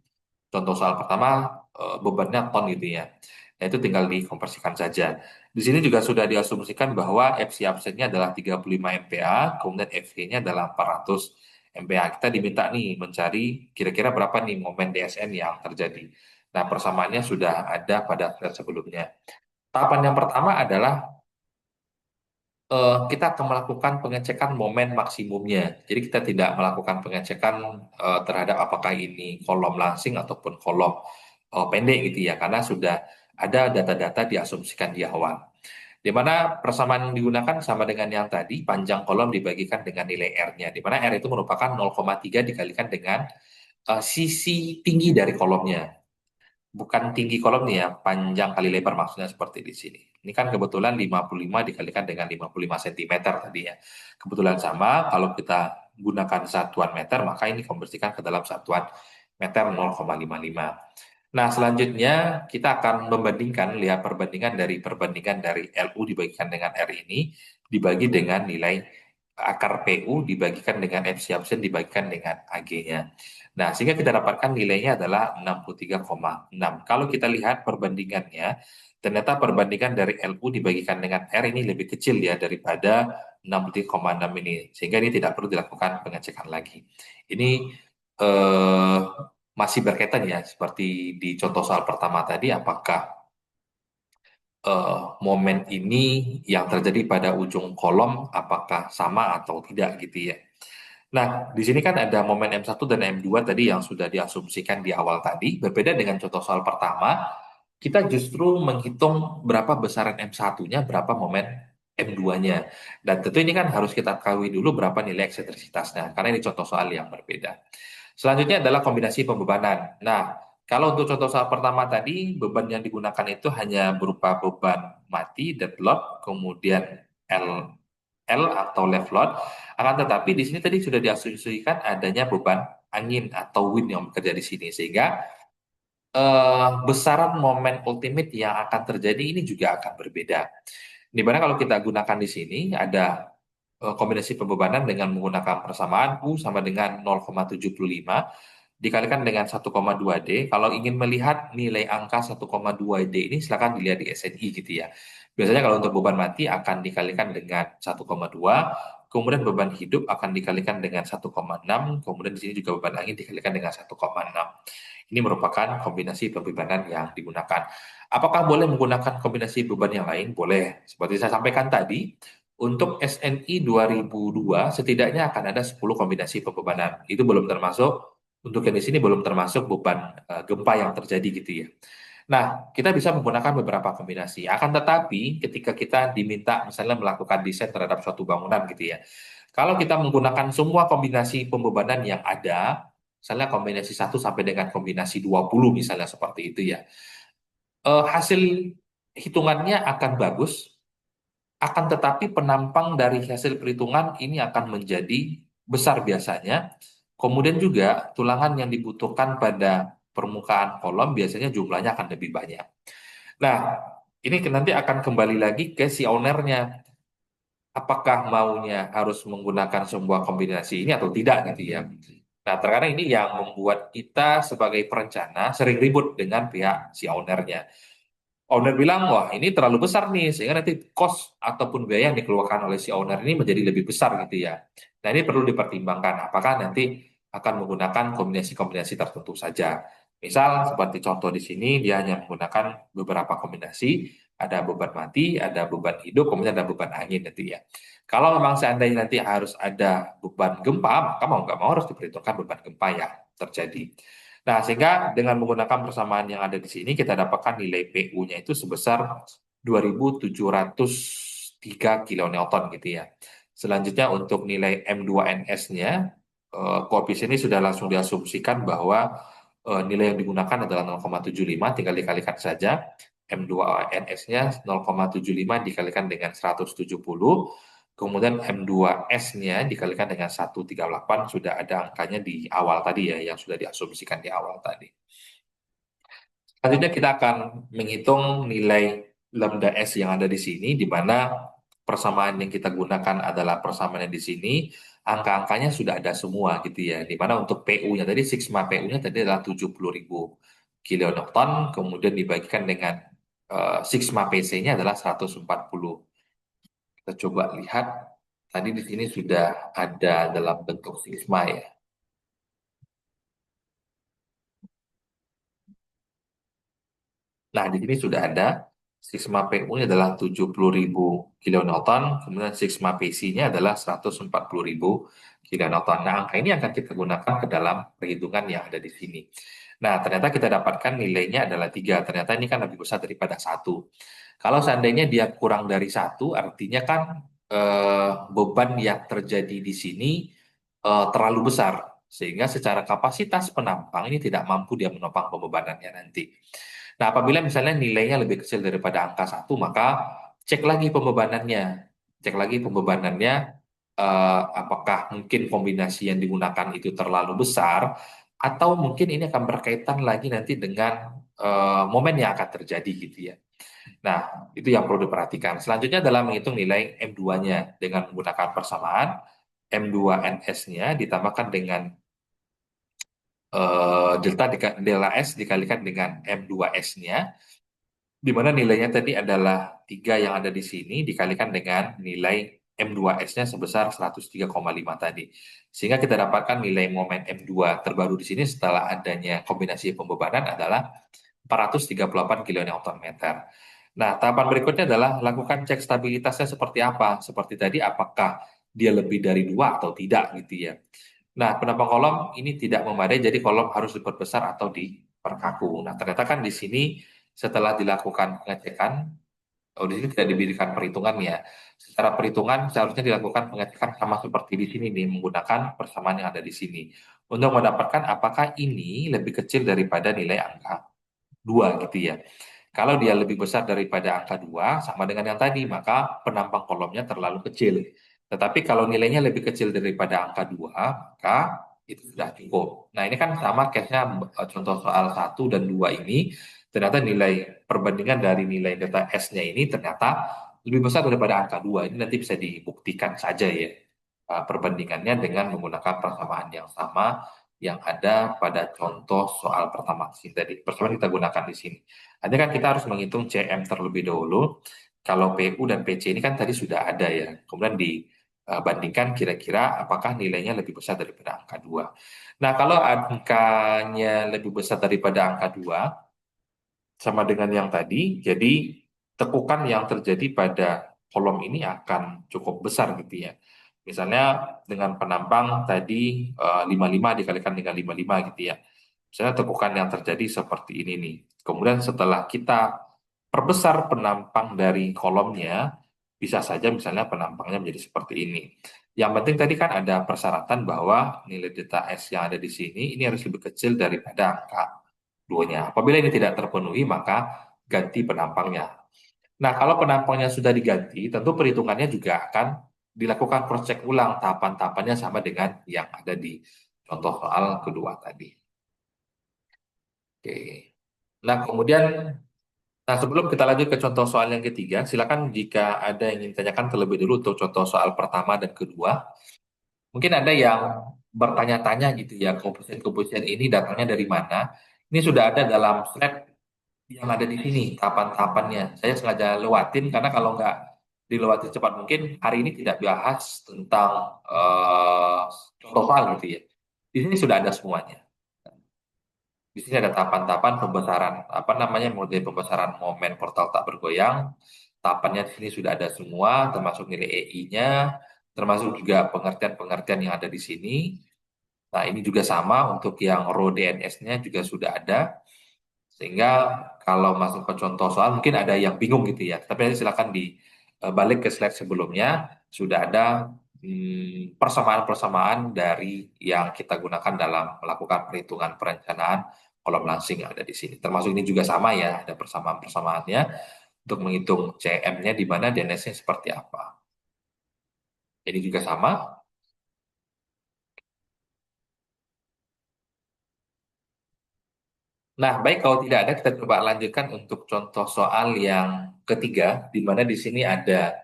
contoh soal pertama bebannya ton gitu ya. Nah, itu tinggal dikonversikan saja. Di sini juga sudah diasumsikan bahwa FC absennya adalah 35 MPa, kemudian FV-nya adalah 400 MPa. Kita diminta nih mencari kira-kira berapa nih momen DSN yang terjadi. Nah, persamaannya sudah ada pada slide sebelumnya. Tahapan yang pertama adalah kita akan melakukan pengecekan momen maksimumnya. Jadi kita tidak melakukan pengecekan terhadap apakah ini kolom langsing ataupun kolom pendek gitu ya, karena sudah ada data-data diasumsikan di awal. Di mana persamaan yang digunakan sama dengan yang tadi, panjang kolom dibagikan dengan nilai R-nya, di mana R itu merupakan 0,3 dikalikan dengan sisi tinggi dari kolomnya. Bukan tinggi kolom nih ya, panjang kali lebar maksudnya seperti di sini. Ini kan kebetulan 55 dikalikan dengan 55 cm tadi ya. Kebetulan sama, kalau kita gunakan satuan meter, maka ini konversikan ke dalam satuan meter 0,55. Nah, selanjutnya kita akan membandingkan, lihat perbandingan dari LU dibagikan dengan R ini, dibagi dengan nilai akar PU, dibagikan dengan FC absen, dibagikan dengan AG-nya. Nah, sehingga kita dapatkan nilainya adalah 63,6. Kalau kita lihat perbandingannya, ternyata perbandingan dari LU dibagikan dengan R ini lebih kecil ya daripada 63,6 ini. Sehingga ini tidak perlu dilakukan pengecekan lagi. Ini masih berkaitan ya, seperti di contoh soal pertama tadi, apakah momen ini yang terjadi pada ujung kolom apakah sama atau tidak gitu ya. Nah, di sini kan ada momen M1 dan M2 tadi yang sudah diasumsikan di awal tadi. Berbeda dengan contoh soal pertama, kita justru menghitung berapa besaran M1-nya, berapa momen M2-nya. Dan tentu ini kan harus kita ketahui dulu berapa nilai eksentrisitasnya, karena ini contoh soal yang berbeda. Selanjutnya adalah kombinasi pembebanan. Nah, kalau untuk contoh soal pertama tadi, beban yang digunakan itu hanya berupa beban mati, dead load, kemudian L atau left load. Akan tetapi di sini tadi sudah diasumsikan adanya beban angin atau wind yang bekerja di sini, sehingga besaran momen ultimate yang akan terjadi ini juga akan berbeda. Di mana kalau kita gunakan di sini ada kombinasi pembebanan dengan menggunakan persamaan U sama dengan 0,75 dikalikan dengan 1,2D. Kalau ingin melihat nilai angka 1,2D ini silakan dilihat di SNI gitu ya. Biasanya kalau untuk beban mati akan dikalikan dengan 1,2, kemudian beban hidup akan dikalikan dengan 1,6, kemudian di sini juga beban angin dikalikan dengan 1,6. Ini merupakan kombinasi pembebanan yang digunakan. Apakah boleh menggunakan kombinasi beban yang lain? Boleh. Seperti saya sampaikan tadi, untuk SNI 2002 setidaknya akan ada 10 kombinasi pembebanan. Itu belum termasuk, untuk yang di sini belum termasuk beban gempa yang terjadi gitu ya. Nah, kita bisa menggunakan beberapa kombinasi. Akan tetapi ketika kita diminta misalnya melakukan desain terhadap suatu bangunan gitu ya. Kalau kita menggunakan semua kombinasi pembebanan yang ada, misalnya kombinasi 1 sampai dengan kombinasi 20 misalnya seperti itu ya. Hasil hitungannya akan bagus, akan tetapi penampang dari hasil perhitungan ini akan menjadi besar biasanya. Kemudian juga tulangan yang dibutuhkan pada permukaan kolom biasanya jumlahnya akan lebih banyak. Nah, ini nanti akan kembali lagi ke si ownernya. Apakah maunya harus menggunakan sebuah kombinasi ini atau tidak gitu ya. Nah, terkadang ini yang membuat kita sebagai perencana sering ribut dengan pihak si ownernya. Owner bilang, wah ini terlalu besar nih, sehingga nanti cost ataupun biaya yang dikeluarkan oleh si owner ini menjadi lebih besar gitu ya. Nah ini perlu dipertimbangkan, apakah nanti akan menggunakan kombinasi-kombinasi tertentu saja. Misal seperti contoh di sini, dia hanya menggunakan beberapa kombinasi, ada beban mati, ada beban hidup, kemudian ada beban angin nanti ya. Kalau memang seandainya nanti harus ada beban gempa, maka mau nggak mau harus diperhitungkan beban gempa yang terjadi. Nah, sehingga dengan menggunakan persamaan yang ada di sini, kita dapatkan nilai PU-nya itu sebesar 2703 kilonewton gitu ya. Selanjutnya untuk nilai M2NS-nya, koefisiennya sudah langsung diasumsikan bahwa nilai yang digunakan adalah 0,75, tinggal dikalikan saja. M2NS-nya 0,75 dikalikan dengan 170, kemudian M2S-nya dikalikan dengan 138, sudah ada angkanya di awal tadi ya, yang sudah diasumsikan di awal tadi. Selanjutnya kita akan menghitung nilai lambda S yang ada di sini, di mana persamaan yang kita gunakan adalah persamaan yang di sini, angka-angkanya sudah ada semua gitu ya, di mana untuk PU-nya tadi, sigma PU-nya tadi adalah 70.000 kilonewton, kemudian dibagikan dengan sigma PC-nya adalah 140. Kita coba lihat, tadi di sini sudah ada dalam bentuk sigma ya. Nah, di sini sudah ada sigma PU-nya adalah 70.000 kilonewton, kemudian sigma PC-nya adalah 140.000 kilonewton. Nah, angka ini akan kita gunakan ke dalam perhitungan yang ada di sini. Nah, ternyata kita dapatkan nilainya adalah 3. Ternyata ini kan lebih besar daripada 1. Kalau seandainya dia kurang dari 1, artinya kan beban yang terjadi di sini terlalu besar. Sehingga secara kapasitas penampang ini tidak mampu dia menopang pembebanannya nanti. Nah, apabila misalnya nilainya lebih kecil daripada angka 1, maka cek lagi pembebanannya. Cek lagi pembebanannya, apakah mungkin kombinasi yang digunakan itu terlalu besar, atau mungkin ini akan berkaitan lagi nanti dengan momen yang akan terjadi gitu ya. Nah, itu yang perlu diperhatikan. Selanjutnya adalah menghitung nilai M2-nya dengan menggunakan persamaan M2NS-nya ditambahkan dengan delta S dikalikan dengan M2S-nya, di mana nilainya tadi adalah 3 yang ada di sini dikalikan dengan nilai M2S-nya sebesar 103,5 tadi. Sehingga kita dapatkan nilai momen M2 terbaru di sini setelah adanya kombinasi pembebanan adalah 438 kN meter. Nah, tahapan berikutnya adalah lakukan cek stabilitasnya seperti apa. Seperti tadi, apakah dia lebih dari 2 atau tidak gitu ya. Nah, penampang kolom ini tidak memadai, jadi kolom harus diperbesar atau diperkaku. Nah, ternyata kan di sini setelah dilakukan pengecekan, di sini tidak diberikan perhitungannya. Secara perhitungan seharusnya dilakukan pengecekan sama seperti di sini nih, menggunakan persamaan yang ada di sini. Untuk mendapatkan apakah ini lebih kecil daripada nilai angka 2 gitu ya. Kalau dia lebih besar daripada angka 2, sama dengan yang tadi, maka penampang kolomnya terlalu kecil. Tetapi kalau nilainya lebih kecil daripada angka 2, maka itu sudah cukup. Nah, ini kan sama case-nya, contoh soal 1 dan 2 ini, ternyata nilai perbandingan dari nilai delta S-nya ini ternyata lebih besar daripada angka 2. Ini nanti bisa dibuktikan saja ya, perbandingannya dengan menggunakan persamaan yang sama yang ada pada contoh soal pertama sini tadi. Persamaan kita gunakan di sini. Nanti kan kita harus menghitung CM terlebih dahulu. Kalau PU dan PC ini kan tadi sudah ada ya. Kemudian dibandingkan kira-kira apakah nilainya lebih besar daripada angka 2. Nah, kalau angkanya lebih besar daripada angka 2, sama dengan yang tadi, jadi tekukan yang terjadi pada kolom ini akan cukup besar gitu ya. Misalnya dengan penampang tadi 55 dikalikan dengan 55 gitu ya. Misalnya tekukan yang terjadi seperti ini nih. Kemudian setelah kita perbesar penampang dari kolomnya, bisa saja misalnya penampangnya menjadi seperti ini. Yang penting tadi kan ada persyaratan bahwa nilai delta S yang ada di sini ini harus lebih kecil daripada angka 2-nya. Apabila ini tidak terpenuhi, maka ganti penampangnya. Nah, kalau penampangnya sudah diganti, tentu perhitungannya juga akan dilakukan cross check ulang tahapan-tahapannya sama dengan yang ada di contoh soal kedua tadi. Oke. Nah, kemudian sebelum kita lanjut ke contoh soal yang ketiga, silakan jika ada yang ingin ditanyakan terlebih dulu untuk contoh soal pertama dan kedua. Mungkin ada yang bertanya-tanya gitu ya, koefisien-koefisien ini datangnya dari mana? Ini sudah ada dalam slide yang ada di sini, tahapan-tahapannya. Saya sengaja lewatin karena kalau nggak dilewati cepat mungkin hari ini tidak bahas tentang contoh soal gitu ya. Di sini sudah ada semuanya. Di sini ada tahapan-tahapan pembesaran, apa namanya, mulai pembesaran momen portal tak bergoyang. Tahapannya di sini sudah ada semua, termasuk nilai EI-nya, termasuk juga pengertian-pengertian yang ada di sini. Nah, ini juga sama untuk yang row DNS-nya juga sudah ada. Sehingga kalau masuk ke contoh soal mungkin ada yang bingung gitu ya. Tapi nanti silakan balik ke slide sebelumnya, sudah ada persamaan-persamaan dari yang kita gunakan dalam melakukan perhitungan perencanaan kolom langsing yang ada di sini. Termasuk ini juga sama ya, ada persamaan-persamaannya untuk menghitung CM-nya di mana DNS-nya seperti apa. Ini juga sama. Nah, baik kalau tidak ada kita coba lanjutkan untuk contoh soal yang ketiga, di mana di sini ada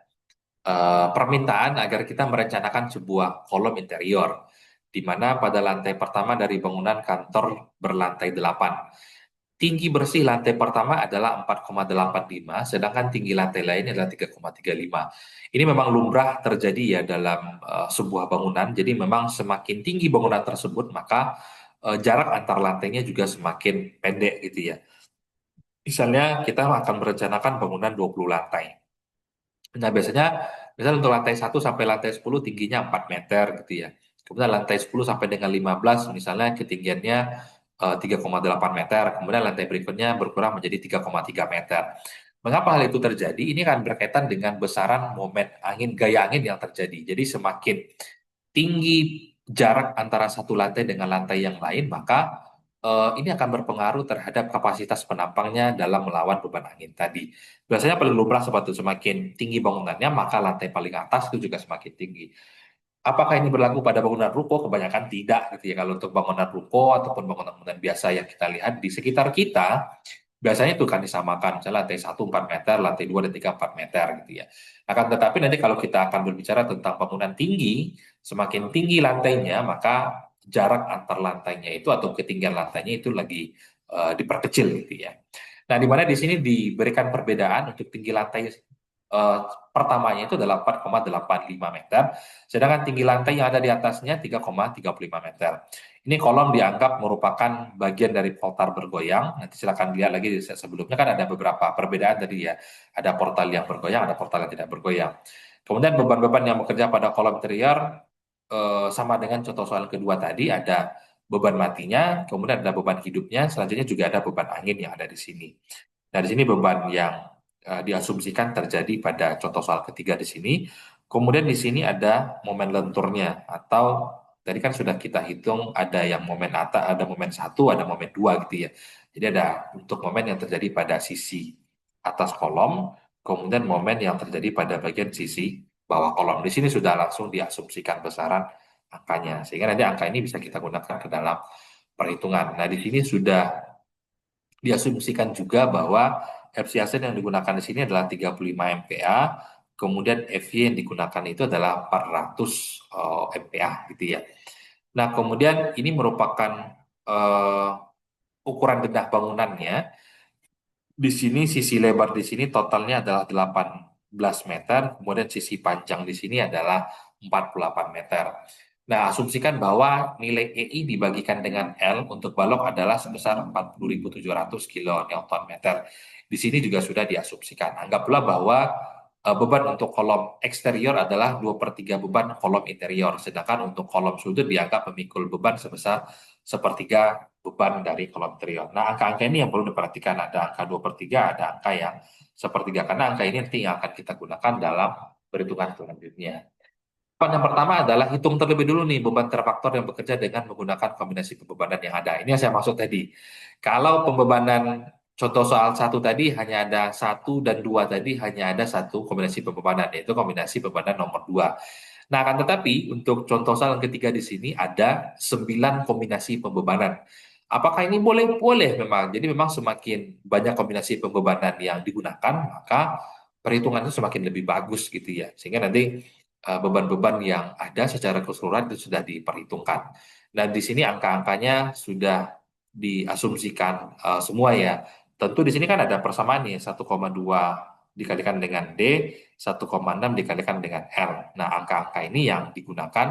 permintaan agar kita merencanakan sebuah kolom interior, di mana pada lantai pertama dari bangunan kantor berlantai 8. Tinggi bersih lantai pertama adalah 4,85, sedangkan tinggi lantai lain adalah 3,35. Ini memang lumrah terjadi ya dalam sebuah bangunan, jadi memang semakin tinggi bangunan tersebut, maka jarak antar lantainya juga semakin pendek gitu ya. Misalnya kita akan merencanakan bangunan 20 lantai. Nah, misalnya untuk lantai 1 sampai lantai 10 tingginya 4 meter gitu ya. Kemudian lantai 10 sampai dengan 15 misalnya ketinggiannya 3,8 meter. Kemudian lantai berikutnya berkurang menjadi 3,3 meter. Mengapa hal itu terjadi? Ini kan berkaitan dengan besaran momen angin, gaya angin yang terjadi. Jadi semakin tinggi jarak antara satu lantai dengan lantai yang lain, maka ini akan berpengaruh terhadap kapasitas penampangnya dalam melawan beban angin tadi. Biasanya paling lumrah seperti itu, semakin tinggi bangunannya, maka lantai paling atas itu juga semakin tinggi. Apakah ini berlaku pada bangunan ruko? Kebanyakan tidak gitu ya. Kalau untuk bangunan ruko ataupun bangunan-bangunan biasa yang kita lihat di sekitar kita, biasanya itu kan disamakan. Misalnya lantai 1 4 meter, lantai 2 dan 3 4 meter gitu ya. Akan tetapi nanti kalau kita akan berbicara tentang bangunan tinggi, semakin tinggi lantainya, maka jarak antar lantainya itu atau ketinggian lantainya itu lagi diperkecil gitu ya. Nah, di mana di sini diberikan perbedaan untuk tinggi lantai pertamanya itu adalah 4,85 meter, sedangkan tinggi lantai yang ada di atasnya 3,35 meter. Ini kolom dianggap merupakan bagian dari portal bergoyang. Nanti silakan lihat lagi di slide sebelumnya kan ada beberapa perbedaan tadi ya. Ada portal yang bergoyang, ada portal yang tidak bergoyang. Kemudian beban-beban yang bekerja pada kolom interior sama dengan contoh soal kedua tadi, ada beban matinya, kemudian ada beban hidupnya, selanjutnya juga ada beban angin yang ada di sini. Nah, di sini beban yang diasumsikan terjadi pada contoh soal ketiga di sini. Kemudian di sini ada momen lenturnya atau tadi kan sudah kita hitung ada yang momen atas, ada momen 1, ada momen 2 gitu ya. Jadi ada untuk momen yang terjadi pada sisi atas kolom, kemudian momen yang terjadi pada bagian sisi bawah kolom. Di sini sudah langsung diasumsikan besaran angkanya, sehingga nanti angka ini bisa kita gunakan ke dalam perhitungan. Nah, di sini sudah diasumsikan juga bahwa FCAC yang digunakan di sini adalah 35 MPa, kemudian FY yang digunakan itu adalah 400 MPa gitu ya. Nah, kemudian ini merupakan ukuran denah bangunannya. Di sini sisi lebar di sini totalnya adalah 18 meter, kemudian sisi panjang di sini adalah 48 meter. Nah, asumsikan bahwa nilai EI dibagikan dengan L untuk balok adalah sebesar 40.700 kN meter. Di sini juga sudah diasumsikan. Anggaplah bahwa beban untuk kolom eksterior adalah 2/3 beban kolom interior, sedangkan untuk kolom sudut dianggap memikul beban sebesar 1/3 beban dari kolom interior. Nah, angka-angka ini yang perlu diperhatikan. Ada angka 2/3, ada angka yang 1/3, karena angka ini nanti yang akan kita gunakan dalam perhitungan selanjutnya. Yang pertama adalah hitung terlebih dulu nih beban terfaktor yang bekerja dengan menggunakan kombinasi pembebanan yang ada. Ini yang saya maksud tadi. Kalau pembebanan contoh soal satu tadi hanya ada satu dan dua tadi hanya ada satu kombinasi pembebanan, yaitu kombinasi bebanan nomor dua. Nah, akan tetapi untuk contoh soal yang ketiga di sini ada 9 kombinasi pembebanan. Apakah ini boleh? Boleh memang. Jadi memang semakin banyak kombinasi pembebanan yang digunakan, maka perhitungan itu semakin lebih bagus gitu ya. Sehingga nanti beban-beban yang ada secara keseluruhan itu sudah diperhitungkan. Dan di sini angka-angkanya sudah diasumsikan semua ya. Tentu di sini kan ada persamaan nih, 1,2 dikalikan dengan D, 1,6 dikalikan dengan L. Nah, angka-angka ini yang digunakan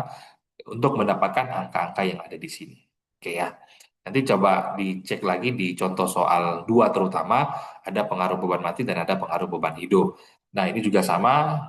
untuk mendapatkan angka-angka yang ada di sini. Oke ya. Nanti coba dicek lagi di contoh soal 2 terutama, ada pengaruh beban mati dan ada pengaruh beban hidup. Nah, ini juga sama,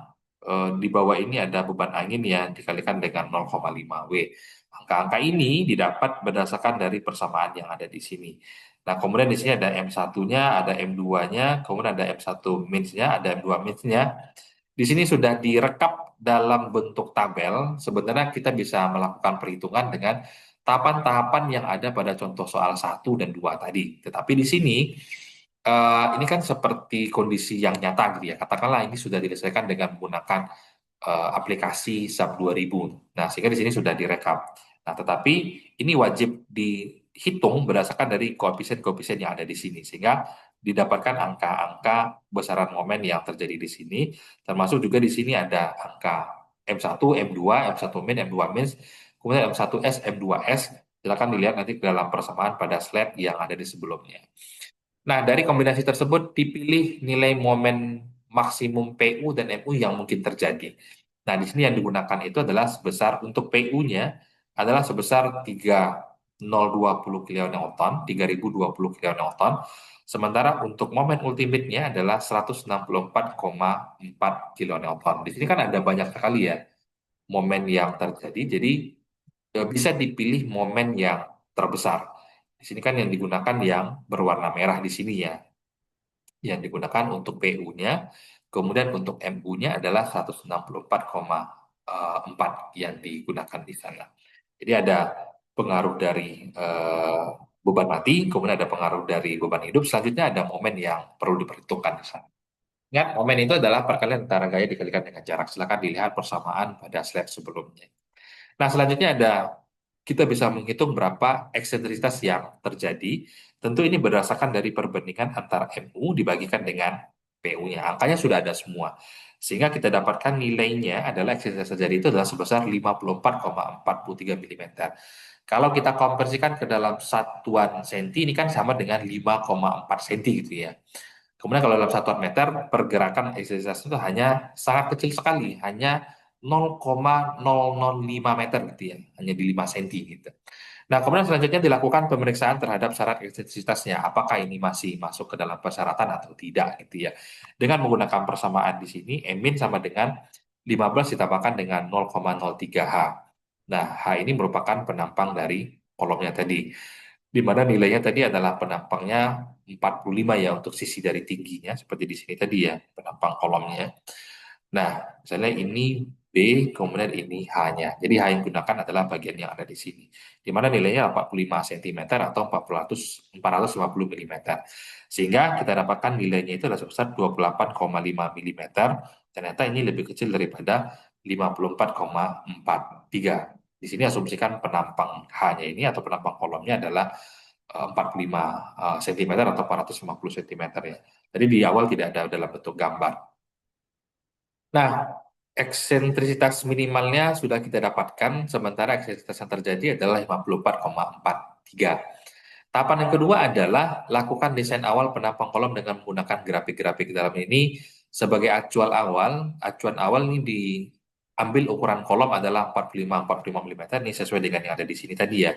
di bawah ini ada beban angin yang dikalikan dengan 0,5 W. Angka-angka ini didapat berdasarkan dari persamaan yang ada di sini. Nah, kemudian di sini ada M1-nya, ada M2-nya, kemudian ada M1 min-nya, ada M2 min-nya. Di sini sudah direkap dalam bentuk tabel. Sebenarnya kita bisa melakukan perhitungan dengan tahapan-tahapan yang ada pada contoh soal 1 dan 2 tadi. Tetapi di sini ini kan seperti kondisi yang nyata gitu ya. Katakanlah ini sudah diselesaikan dengan menggunakan aplikasi SAP 2000. Nah, sehingga di sini sudah direkap. Nah, tetapi ini wajib dihitung berdasarkan dari koefisien-koefisien yang ada di sini. Sehingga didapatkan angka-angka besaran momen yang terjadi di sini. Termasuk juga di sini ada angka M1, M2, M1 min, M2 min, kemudian M1S, M2S. Silakan dilihat nanti dalam persamaan pada slide yang ada di sebelumnya. Nah, dari kombinasi tersebut dipilih nilai momen maksimum PU dan MU yang mungkin terjadi. Nah, di sini yang digunakan itu adalah sebesar untuk PU-nya adalah sebesar 3020 kN, 3020 kN. Sementara untuk momen ultimate-nya adalah 164,4 kN. Di sini kan ada banyak sekali ya momen yang terjadi, jadi bisa dipilih momen yang terbesar. Di sini kan yang digunakan yang berwarna merah di sini ya, yang digunakan untuk PU-nya, kemudian untuk MU-nya adalah 164,4 yang digunakan di sana. Jadi ada pengaruh dari beban mati, kemudian ada pengaruh dari beban hidup, selanjutnya ada momen yang perlu diperhitungkan di sana. Ingat, momen itu adalah perkalian antara gaya dikalikan dengan jarak. Silakan dilihat persamaan pada slide sebelumnya. Nah, selanjutnya kita bisa menghitung berapa eksentrisitas yang terjadi. Tentu ini berdasarkan dari perbandingan antara MU dibagikan dengan PU-nya. Angkanya sudah ada semua. Sehingga kita dapatkan nilainya adalah eksentrisitas terjadi itu adalah sebesar 54,43 mm. Kalau kita konversikan ke dalam satuan senti, ini kan sama dengan 5,4 senti gitu ya. Kemudian kalau dalam satuan meter, pergerakan eksentrisitas itu hanya sangat kecil sekali, hanya 0,005 meter gitu ya, hanya di 5 senti gitu. Nah, kemudian selanjutnya dilakukan pemeriksaan terhadap syarat ekstensitasnya, apakah ini masih masuk ke dalam persyaratan atau tidak gitu ya. Dengan menggunakan persamaan di sini, min sama dengan 15 ditambahkan dengan 0,03 H. Nah, H ini merupakan penampang dari kolomnya tadi, di mana nilainya tadi adalah penampangnya 45 ya untuk sisi dari tingginya, seperti di sini tadi ya, penampang kolomnya. Nah, misalnya ini B, kemudian ini H-nya. Jadi H yang digunakan adalah bagian yang ada di sini. Di mana nilainya 45 cm atau 450 mm. Sehingga kita dapatkan nilainya itu adalah sebesar 28,5 mm. Ternyata ini lebih kecil daripada 54,43. Di sini asumsikan penampang H-nya ini atau penampang kolomnya adalah 45 cm atau 450 cm ya. Jadi di awal tidak ada dalam bentuk gambar. Nah, eksentrisitas minimalnya sudah kita dapatkan, sementara eksentrisitas yang terjadi adalah 54,43. Tahapan yang kedua adalah lakukan desain awal penampang kolom dengan menggunakan grafik-grafik dalam ini sebagai acuan awal. Acuan awal ini diambil ukuran kolom adalah 45 mm, ini sesuai dengan yang ada di sini tadi ya.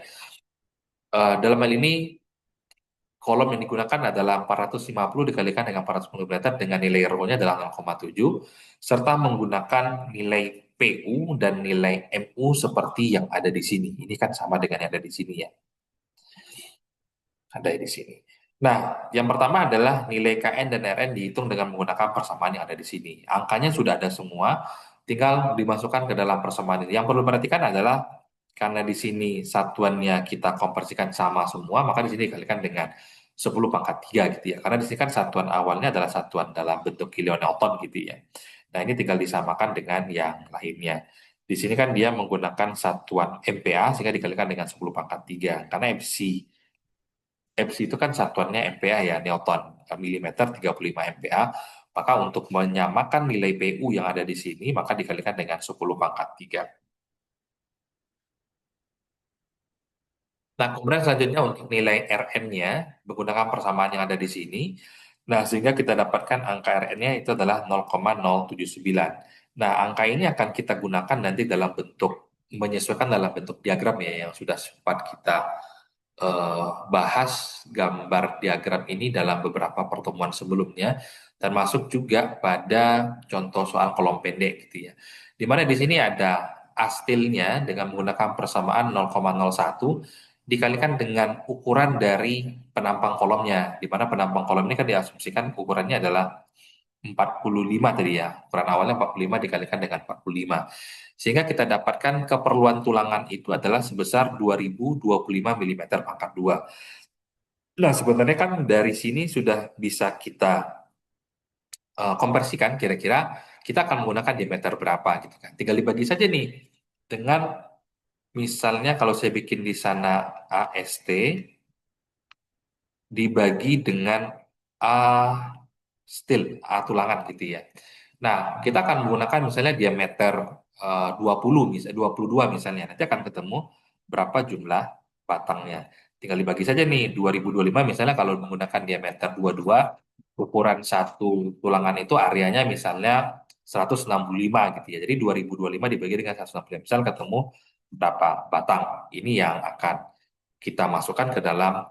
Dalam hal ini kolom yang digunakan adalah 450 dikalikan dengan 410 mm dengan nilai rho-nya adalah 0,7 serta menggunakan nilai PU dan nilai MU seperti yang ada di sini. Ini kan sama dengan yang ada di sini ya. Ada di sini. Nah, yang pertama adalah nilai KN dan RN dihitung dengan menggunakan persamaan yang ada di sini. Angkanya sudah ada semua, tinggal dimasukkan ke dalam persamaan ini. Yang perlu diperhatikan adalah karena di sini satuannya kita konversikan sama semua, maka di sini dikalikan dengan 10 pangkat 3 gitu ya. Karena di sini kan satuan awalnya adalah satuan dalam bentuk kilonewton gitu ya. Nah, ini tinggal disamakan dengan yang lainnya. Di sini kan dia menggunakan satuan MPa sehingga dikalikan dengan 10 pangkat 3. Karena FC itu kan satuannya MPa ya, Newton, milimeter 35 MPa. Maka untuk menyamakan nilai PU yang ada di sini, maka dikalikan dengan 10 pangkat 3. Nah, kemudian selanjutnya untuk nilai Rn-nya, menggunakan persamaan yang ada di sini. Nah, sehingga kita dapatkan angka Rn-nya itu adalah 0,079. Nah, angka ini akan kita gunakan nanti dalam bentuk, menyesuaikan dalam bentuk diagram ya, yang sudah sempat kita bahas gambar diagram ini dalam beberapa pertemuan sebelumnya, termasuk juga pada contoh soal kolom pendek gitu ya. Di mana di sini ada astilnya dengan menggunakan persamaan 0,01 dikalikan dengan ukuran dari penampang kolomnya, di mana penampang kolom ini kan diasumsikan ukurannya adalah 45 tadi ya. Ukuran awalnya 45 dikalikan dengan 45. Sehingga kita dapatkan keperluan tulangan itu adalah sebesar 2025 mm pangkat 2. Nah, sebenarnya kan dari sini sudah bisa kita konversikan kira-kira kita akan menggunakan diameter berapa gitu kan. Tinggal dibagi saja nih dengan misalnya kalau saya bikin di sana AST dibagi dengan A steel, tulangan gitu ya. Nah, kita akan menggunakan misalnya diameter 20, misalnya 22 misalnya. Nanti akan ketemu berapa jumlah batangnya. Tinggal dibagi saja nih, 2025 misalnya kalau menggunakan diameter 22, ukuran satu tulangan itu areanya misalnya 165 gitu ya. Jadi 2025 dibagi dengan 165, misal ketemu berapa batang. Ini yang akan kita masukkan ke dalam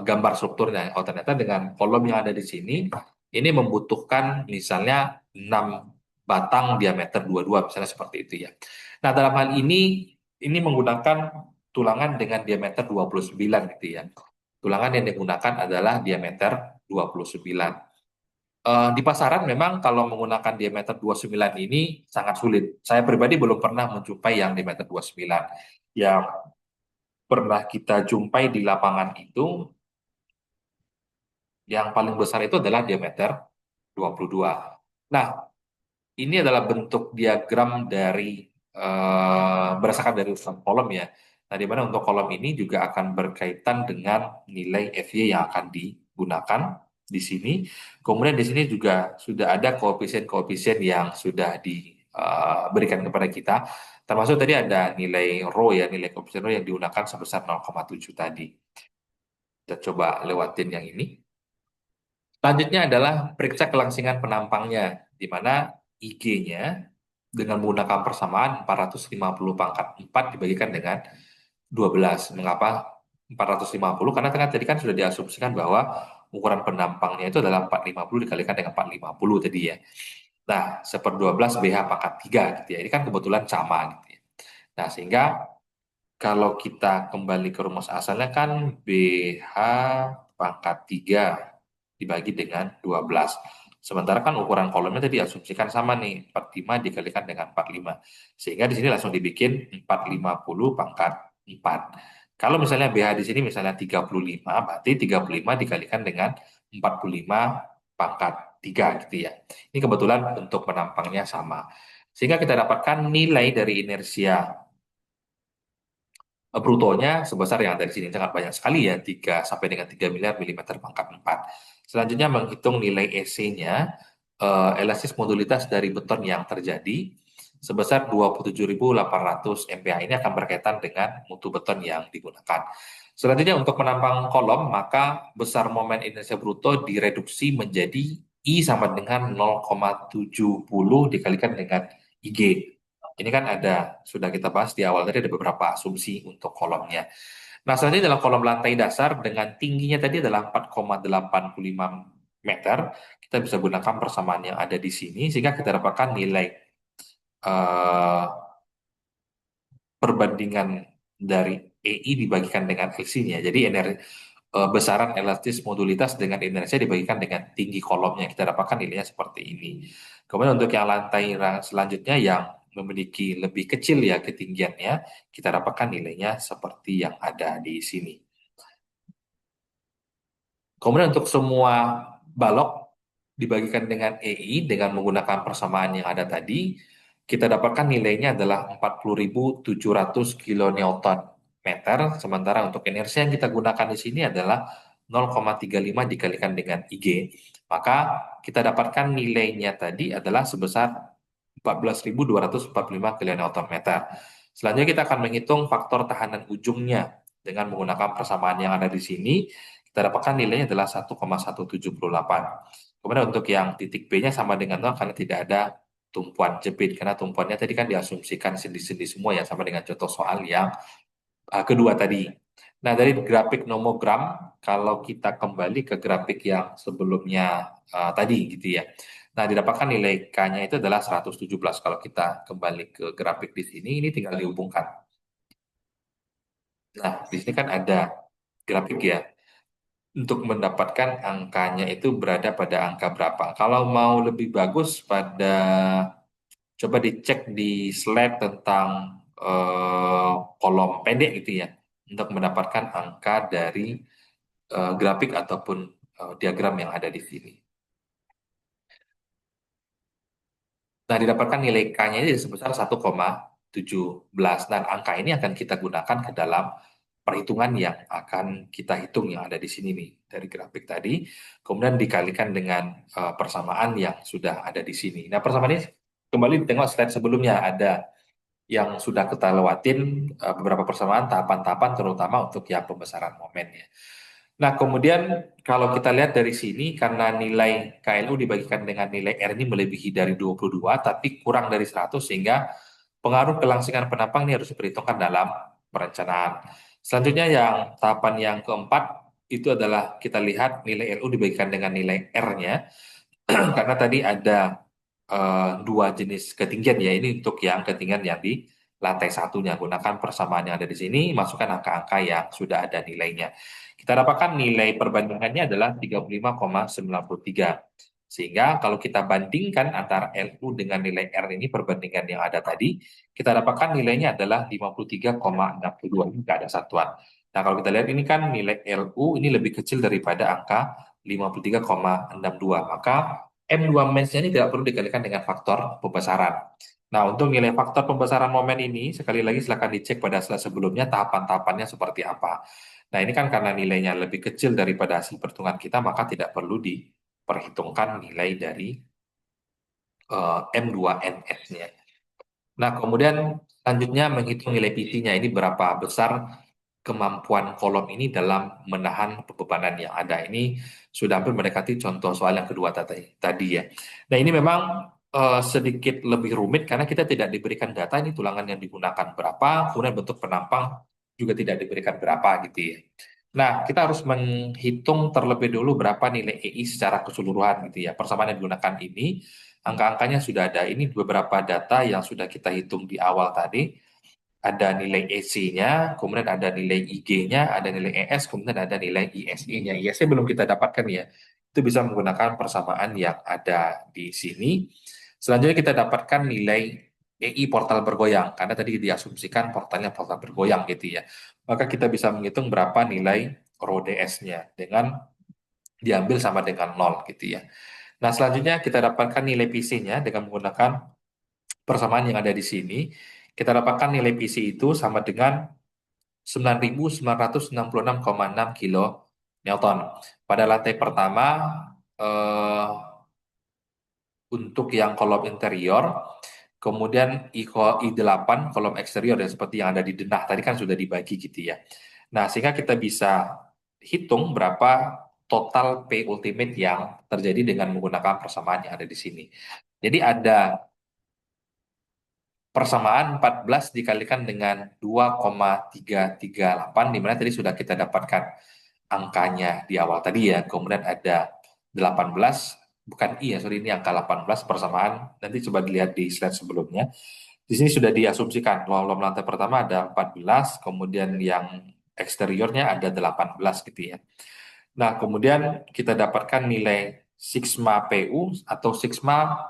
gambar strukturnya. Oh, ternyata dengan kolom yang ada di sini, ini membutuhkan misalnya 6 batang diameter 22, misalnya seperti itu ya. Nah, dalam hal ini menggunakan tulangan dengan diameter 29 gitu ya. Tulangan yang digunakan adalah diameter 29. Di pasaran memang kalau menggunakan diameter 29 ini sangat sulit. Saya pribadi belum pernah menjumpai yang diameter 29. Yang pernah kita jumpai di lapangan itu, yang paling besar itu adalah diameter 22. Nah, ini adalah bentuk diagram dari berdasarkan dari urusan kolom ya. Nah, di mana untuk kolom ini juga akan berkaitan dengan nilai FY yang akan digunakan di sini. Kemudian di sini juga sudah ada koefisien-koefisien yang sudah diberikan kepada kita. Termasuk tadi ada nilai rho ya, nilai koefisien rho yang digunakan sebesar 0,7 tadi. Kita coba lewatin yang ini. Selanjutnya adalah periksa kelangsingan penampangnya, di mana IG-nya dengan menggunakan persamaan 450 pangkat 4 dibagikan dengan 12. Mengapa 450? Karena tadi kan sudah diasumsikan bahwa ukuran penampangnya itu adalah 450 dikalikan dengan 450 tadi ya. Nah, 1/12 BH pangkat 3 gitu ya. Ini kan kebetulan sama gitu ya. Nah, sehingga kalau kita kembali ke rumus asalnya kan BH pangkat 3 dibagi dengan 12. Sementara kan ukuran kolomnya tadi asumsikan sama nih, 45 dikalikan dengan 45. Sehingga di sini langsung dibikin 450 pangkat 4. Kalau misalnya BH di sini misalnya 35, berarti 35 dikalikan dengan 45 pangkat 3 gitu ya. Ini kebetulan bentuk penampangnya sama. Sehingga kita dapatkan nilai dari inersia brutonya sebesar yang ada di sini sangat banyak sekali ya, 3 sampai dengan 3 miliar milimeter pangkat 4. Selanjutnya menghitung nilai EC-nya, elastis modulitas dari beton yang terjadi sebesar 27.800 MPa. Ini akan berkaitan dengan mutu beton yang digunakan. Selanjutnya untuk penampang kolom, maka besar momen inersia bruto direduksi menjadi I sama dengan 0,70 dikalikan dengan IG. Ini kan sudah kita bahas di awal tadi, ada beberapa asumsi untuk kolomnya. Nah, selanjutnya dalam kolom lantai dasar dengan tingginya tadi adalah 4,85 meter, kita bisa gunakan persamaan yang ada di sini, sehingga kita dapatkan nilai perbandingan dari EI dibagikan dengan LC-nya. Jadi besaran elastis modulitas dengan inersia dibagikan dengan tinggi kolomnya. Kita dapatkan nilainya seperti ini. Kemudian untuk yang lantai selanjutnya yang memiliki lebih kecil ya ketinggiannya, kita dapatkan nilainya seperti yang ada di sini. Kemudian untuk semua balok dibagikan dengan EI dengan menggunakan persamaan yang ada tadi, kita dapatkan nilainya adalah 40.700 kilonewton meter, sementara untuk inersia yang kita gunakan di sini adalah 0,35 dikalikan dengan IG. Maka kita dapatkan nilainya tadi adalah sebesar 14.245 kilonewton meter. Selanjutnya kita akan menghitung faktor tahanan ujungnya dengan menggunakan persamaan yang ada di sini. Kita dapatkan nilainya adalah 1,178. Kemudian untuk yang titik B-nya sama dengan 0 karena tidak ada tumpuan jepit. Karena tumpuannya tadi kan diasumsikan sendi-sendi semua ya, sama dengan contoh soal yang kedua tadi. Nah, dari grafik nomogram, kalau kita kembali ke grafik yang sebelumnya tadi gitu ya. Nah, didapatkan nilai K-nya itu adalah 117. Kalau kita kembali ke grafik di sini, ini tinggal dihubungkan. Nah, di sini kan ada grafik ya. Untuk mendapatkan angkanya itu berada pada angka berapa. Kalau mau lebih bagus coba dicek di slide tentang kolom pendek gitu ya. Untuk mendapatkan angka dari grafik ataupun diagram yang ada di sini. Nah, didapatkan nilai K-nya ini sebesar 1,17. Dan angka ini akan kita gunakan ke dalam perhitungan yang akan kita hitung yang ada di sini nih dari grafik tadi. Kemudian dikalikan dengan persamaan yang sudah ada di sini. Nah, persamaan ini kembali tengok slide sebelumnya ada yang sudah kita lewatin beberapa persamaan tahapan-tahapan terutama untuk yang pembesaran momennya. Nah, kemudian kalau kita lihat dari sini, karena nilai KLU dibagikan dengan nilai R ini melebihi dari 22, tapi kurang dari 100, sehingga pengaruh kelangsingan penampang ini harus diperhitungkan dalam perencanaan. Selanjutnya yang tahapan yang keempat, itu adalah kita lihat nilai LU dibagikan dengan nilai R-nya, karena tadi ada dua jenis ketinggian ya, ini untuk yang ketinggian yang di lantai satunya. Gunakan persamaan yang ada di sini, masukkan angka-angka yang sudah ada nilainya. Kita dapatkan nilai perbandingannya adalah 35,93. Sehingga kalau kita bandingkan antara LU dengan nilai R ini perbandingan yang ada tadi, kita dapatkan nilainya adalah 53,62. Ini nggak ada satuan. Nah, kalau kita lihat ini kan nilai LU ini lebih kecil daripada angka 53,62. Maka M2 max-nya ini tidak perlu dikalikan dengan faktor pembesaran. Nah, untuk nilai faktor pembesaran momen ini, sekali lagi silakan dicek pada slide sebelumnya tahapan-tahapannya seperti apa. Nah, ini kan karena nilainya lebih kecil daripada hasil perhitungan kita, maka tidak perlu diperhitungkan nilai dari M2NS-nya. Nah, kemudian selanjutnya menghitung nilai PC-nya. Ini berapa besar kemampuan kolom ini dalam menahan bebanan yang ada. Ini sudah hampir mendekati contoh soal yang kedua tadi ya. Nah, ini memang sedikit lebih rumit karena kita tidak diberikan data ini tulangan yang digunakan berapa, kemudian bentuk penampang juga tidak diberikan berapa gitu ya. Nah, kita harus menghitung terlebih dulu berapa nilai EI secara keseluruhan gitu ya. Persamaan yang digunakan ini, angka-angkanya sudah ada. Ini beberapa data yang sudah kita hitung di awal tadi. Ada nilai EC-nya, kemudian ada nilai IG-nya, ada nilai ES, kemudian ada nilai ISE-nya. ISE belum kita dapatkan ya. Itu bisa menggunakan persamaan yang ada di sini. Selanjutnya kita dapatkan nilai EI portal bergoyang, karena tadi diasumsikan portalnya portal bergoyang gitu ya. Maka kita bisa menghitung berapa nilai rho DS-nya dengan diambil sama dengan 0 gitu ya. Nah, selanjutnya kita dapatkan nilai PC-nya dengan menggunakan persamaan yang ada di sini. Kita dapatkan nilai PC itu sama dengan 9.966,6 kilo Newton. Pada lantai pertama, eh, untuk yang kolom interior, kemudian I8 kolom eksterior ya, seperti yang ada di denah. Tadi kan sudah dibagi gitu ya. Nah, sehingga kita bisa hitung berapa total P ultimate yang terjadi dengan menggunakan persamaan yang ada di sini. Jadi ada persamaan 14 dikalikan dengan 2,338, di mana tadi sudah kita dapatkan angkanya di awal tadi ya. Kemudian ada 18, bukan I ya, sorry, ini angka 18 persamaan. Nanti coba dilihat di slide sebelumnya. Di sini sudah diasumsikan kolom lantai pertama ada 14, kemudian yang eksteriornya ada 18 gitu ya. Nah, kemudian kita dapatkan nilai sigma PU atau sigma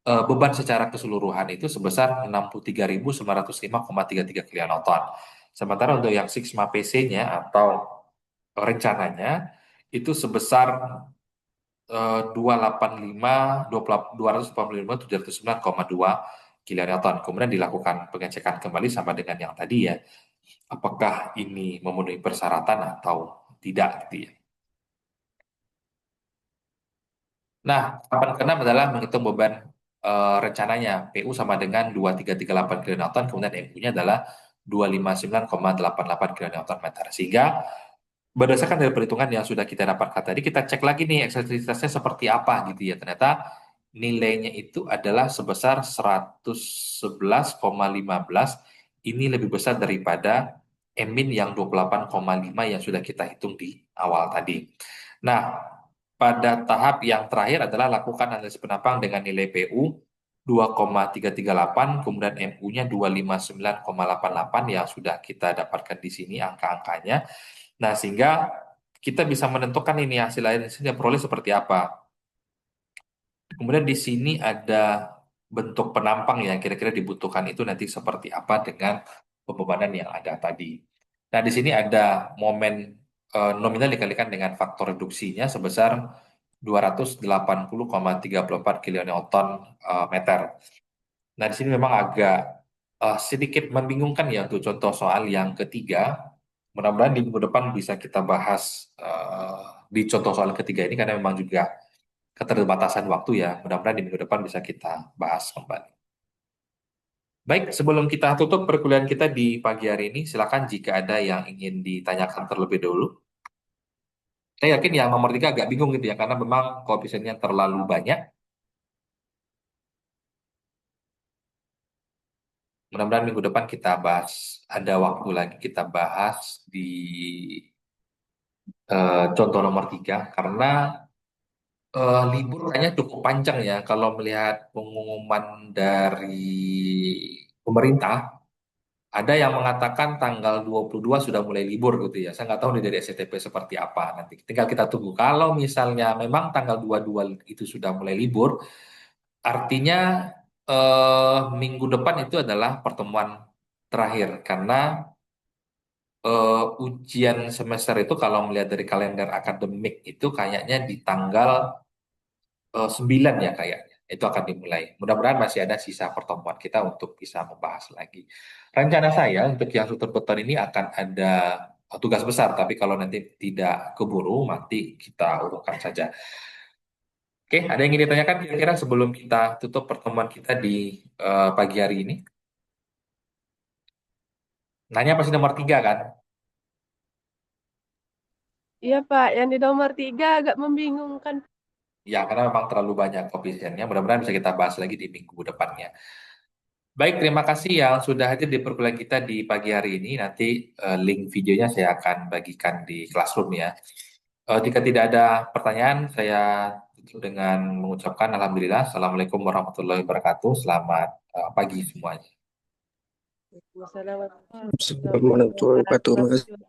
beban secara keseluruhan itu sebesar 63.905,33 kilonewton. Sementara untuk yang sigma PC-nya atau rencananya itu sebesar 285.709,2 kilonewton. Kemudian dilakukan pengecekan kembali sama dengan yang tadi ya, apakah ini memenuhi persyaratan atau tidak gitu ya. Nah, tahapan keenam adalah menghitung beban rencananya. PU sama dengan 2338 kilonewton, kemudian MU-nya adalah 259,88 kilonewton meter. Sehingga berdasarkan dari perhitungan yang sudah kita dapatkan tadi, kita cek lagi nih eksentrisitasnya seperti apa gitu ya. Ternyata nilainya itu adalah sebesar 111,15. Ini lebih besar daripada Min yang 28,5 yang sudah kita hitung di awal tadi. Nah, pada tahap yang terakhir adalah lakukan analisis penampang dengan nilai PU 2,338, kemudian MU-nya 259,88 yang sudah kita dapatkan di sini angka-angkanya. Nah, sehingga kita bisa menentukan ini hasil akhirnya peroleh seperti apa. Kemudian di sini ada bentuk penampang yang kira-kira dibutuhkan itu nanti seperti apa dengan pembebanan yang ada tadi. Nah, di sini ada momen nominal dikalikan dengan faktor reduksinya sebesar 280,34 kilonewton meter. Nah, di sini memang agak sedikit membingungkan ya untuk contoh soal yang ketiga. Mudah-mudahan di minggu depan bisa kita bahas di contoh soal ketiga ini karena memang juga keterbatasan waktu ya. Mudah-mudahan di minggu depan bisa kita bahas kembali. Baik, sebelum kita tutup perkuliahan kita di pagi hari ini, silakan jika ada yang ingin ditanyakan terlebih dahulu. Saya yakin yang nomor 3 agak bingung gitu ya, karena memang koefisiennya terlalu banyak. Mudah-mudahan minggu depan kita bahas, ada waktu lagi kita bahas di contoh nomor 3, karena libur kayaknya cukup panjang ya kalau melihat pengumuman dari pemerintah. Ada yang mengatakan tanggal 22 sudah mulai libur gitu ya. Saya nggak tahu nih dari SCTP seperti apa nanti. Tinggal kita tunggu. Kalau misalnya memang tanggal 22 itu sudah mulai libur, artinya minggu depan itu adalah pertemuan terakhir. Karena ujian semester itu kalau melihat dari kalender akademik itu kayaknya di tanggal 9 ya kayaknya. Itu akan dimulai. Mudah-mudahan masih ada sisa pertemuan kita untuk bisa membahas lagi. Rencana saya untuk yang struktur beton ini akan ada tugas besar, tapi kalau nanti tidak keburu, nanti kita urutkan saja. Oke, ada yang ingin ditanyakan kira-kira sebelum kita tutup pertemuan kita di pagi hari ini? Nanya pasti nomor 3 kan? Iya Pak, yang di nomor 3 agak membingungkan. Ya, karena memang terlalu banyak koefisiennya. Mudah-mudahan bisa kita bahas lagi di minggu depannya. Baik, terima kasih yang sudah hadir di perkuliahan kita di pagi hari ini. Nanti link videonya saya akan bagikan di Classroom ya. Jika tidak ada pertanyaan, saya tutup dengan mengucapkan Alhamdulillah. Assalamualaikum warahmatullahi wabarakatuh. Selamat pagi semuanya. Wassalamualaikum Assalamualaikum warahmatullahi wabarakatuh. warahmatullahi wabarakatuh.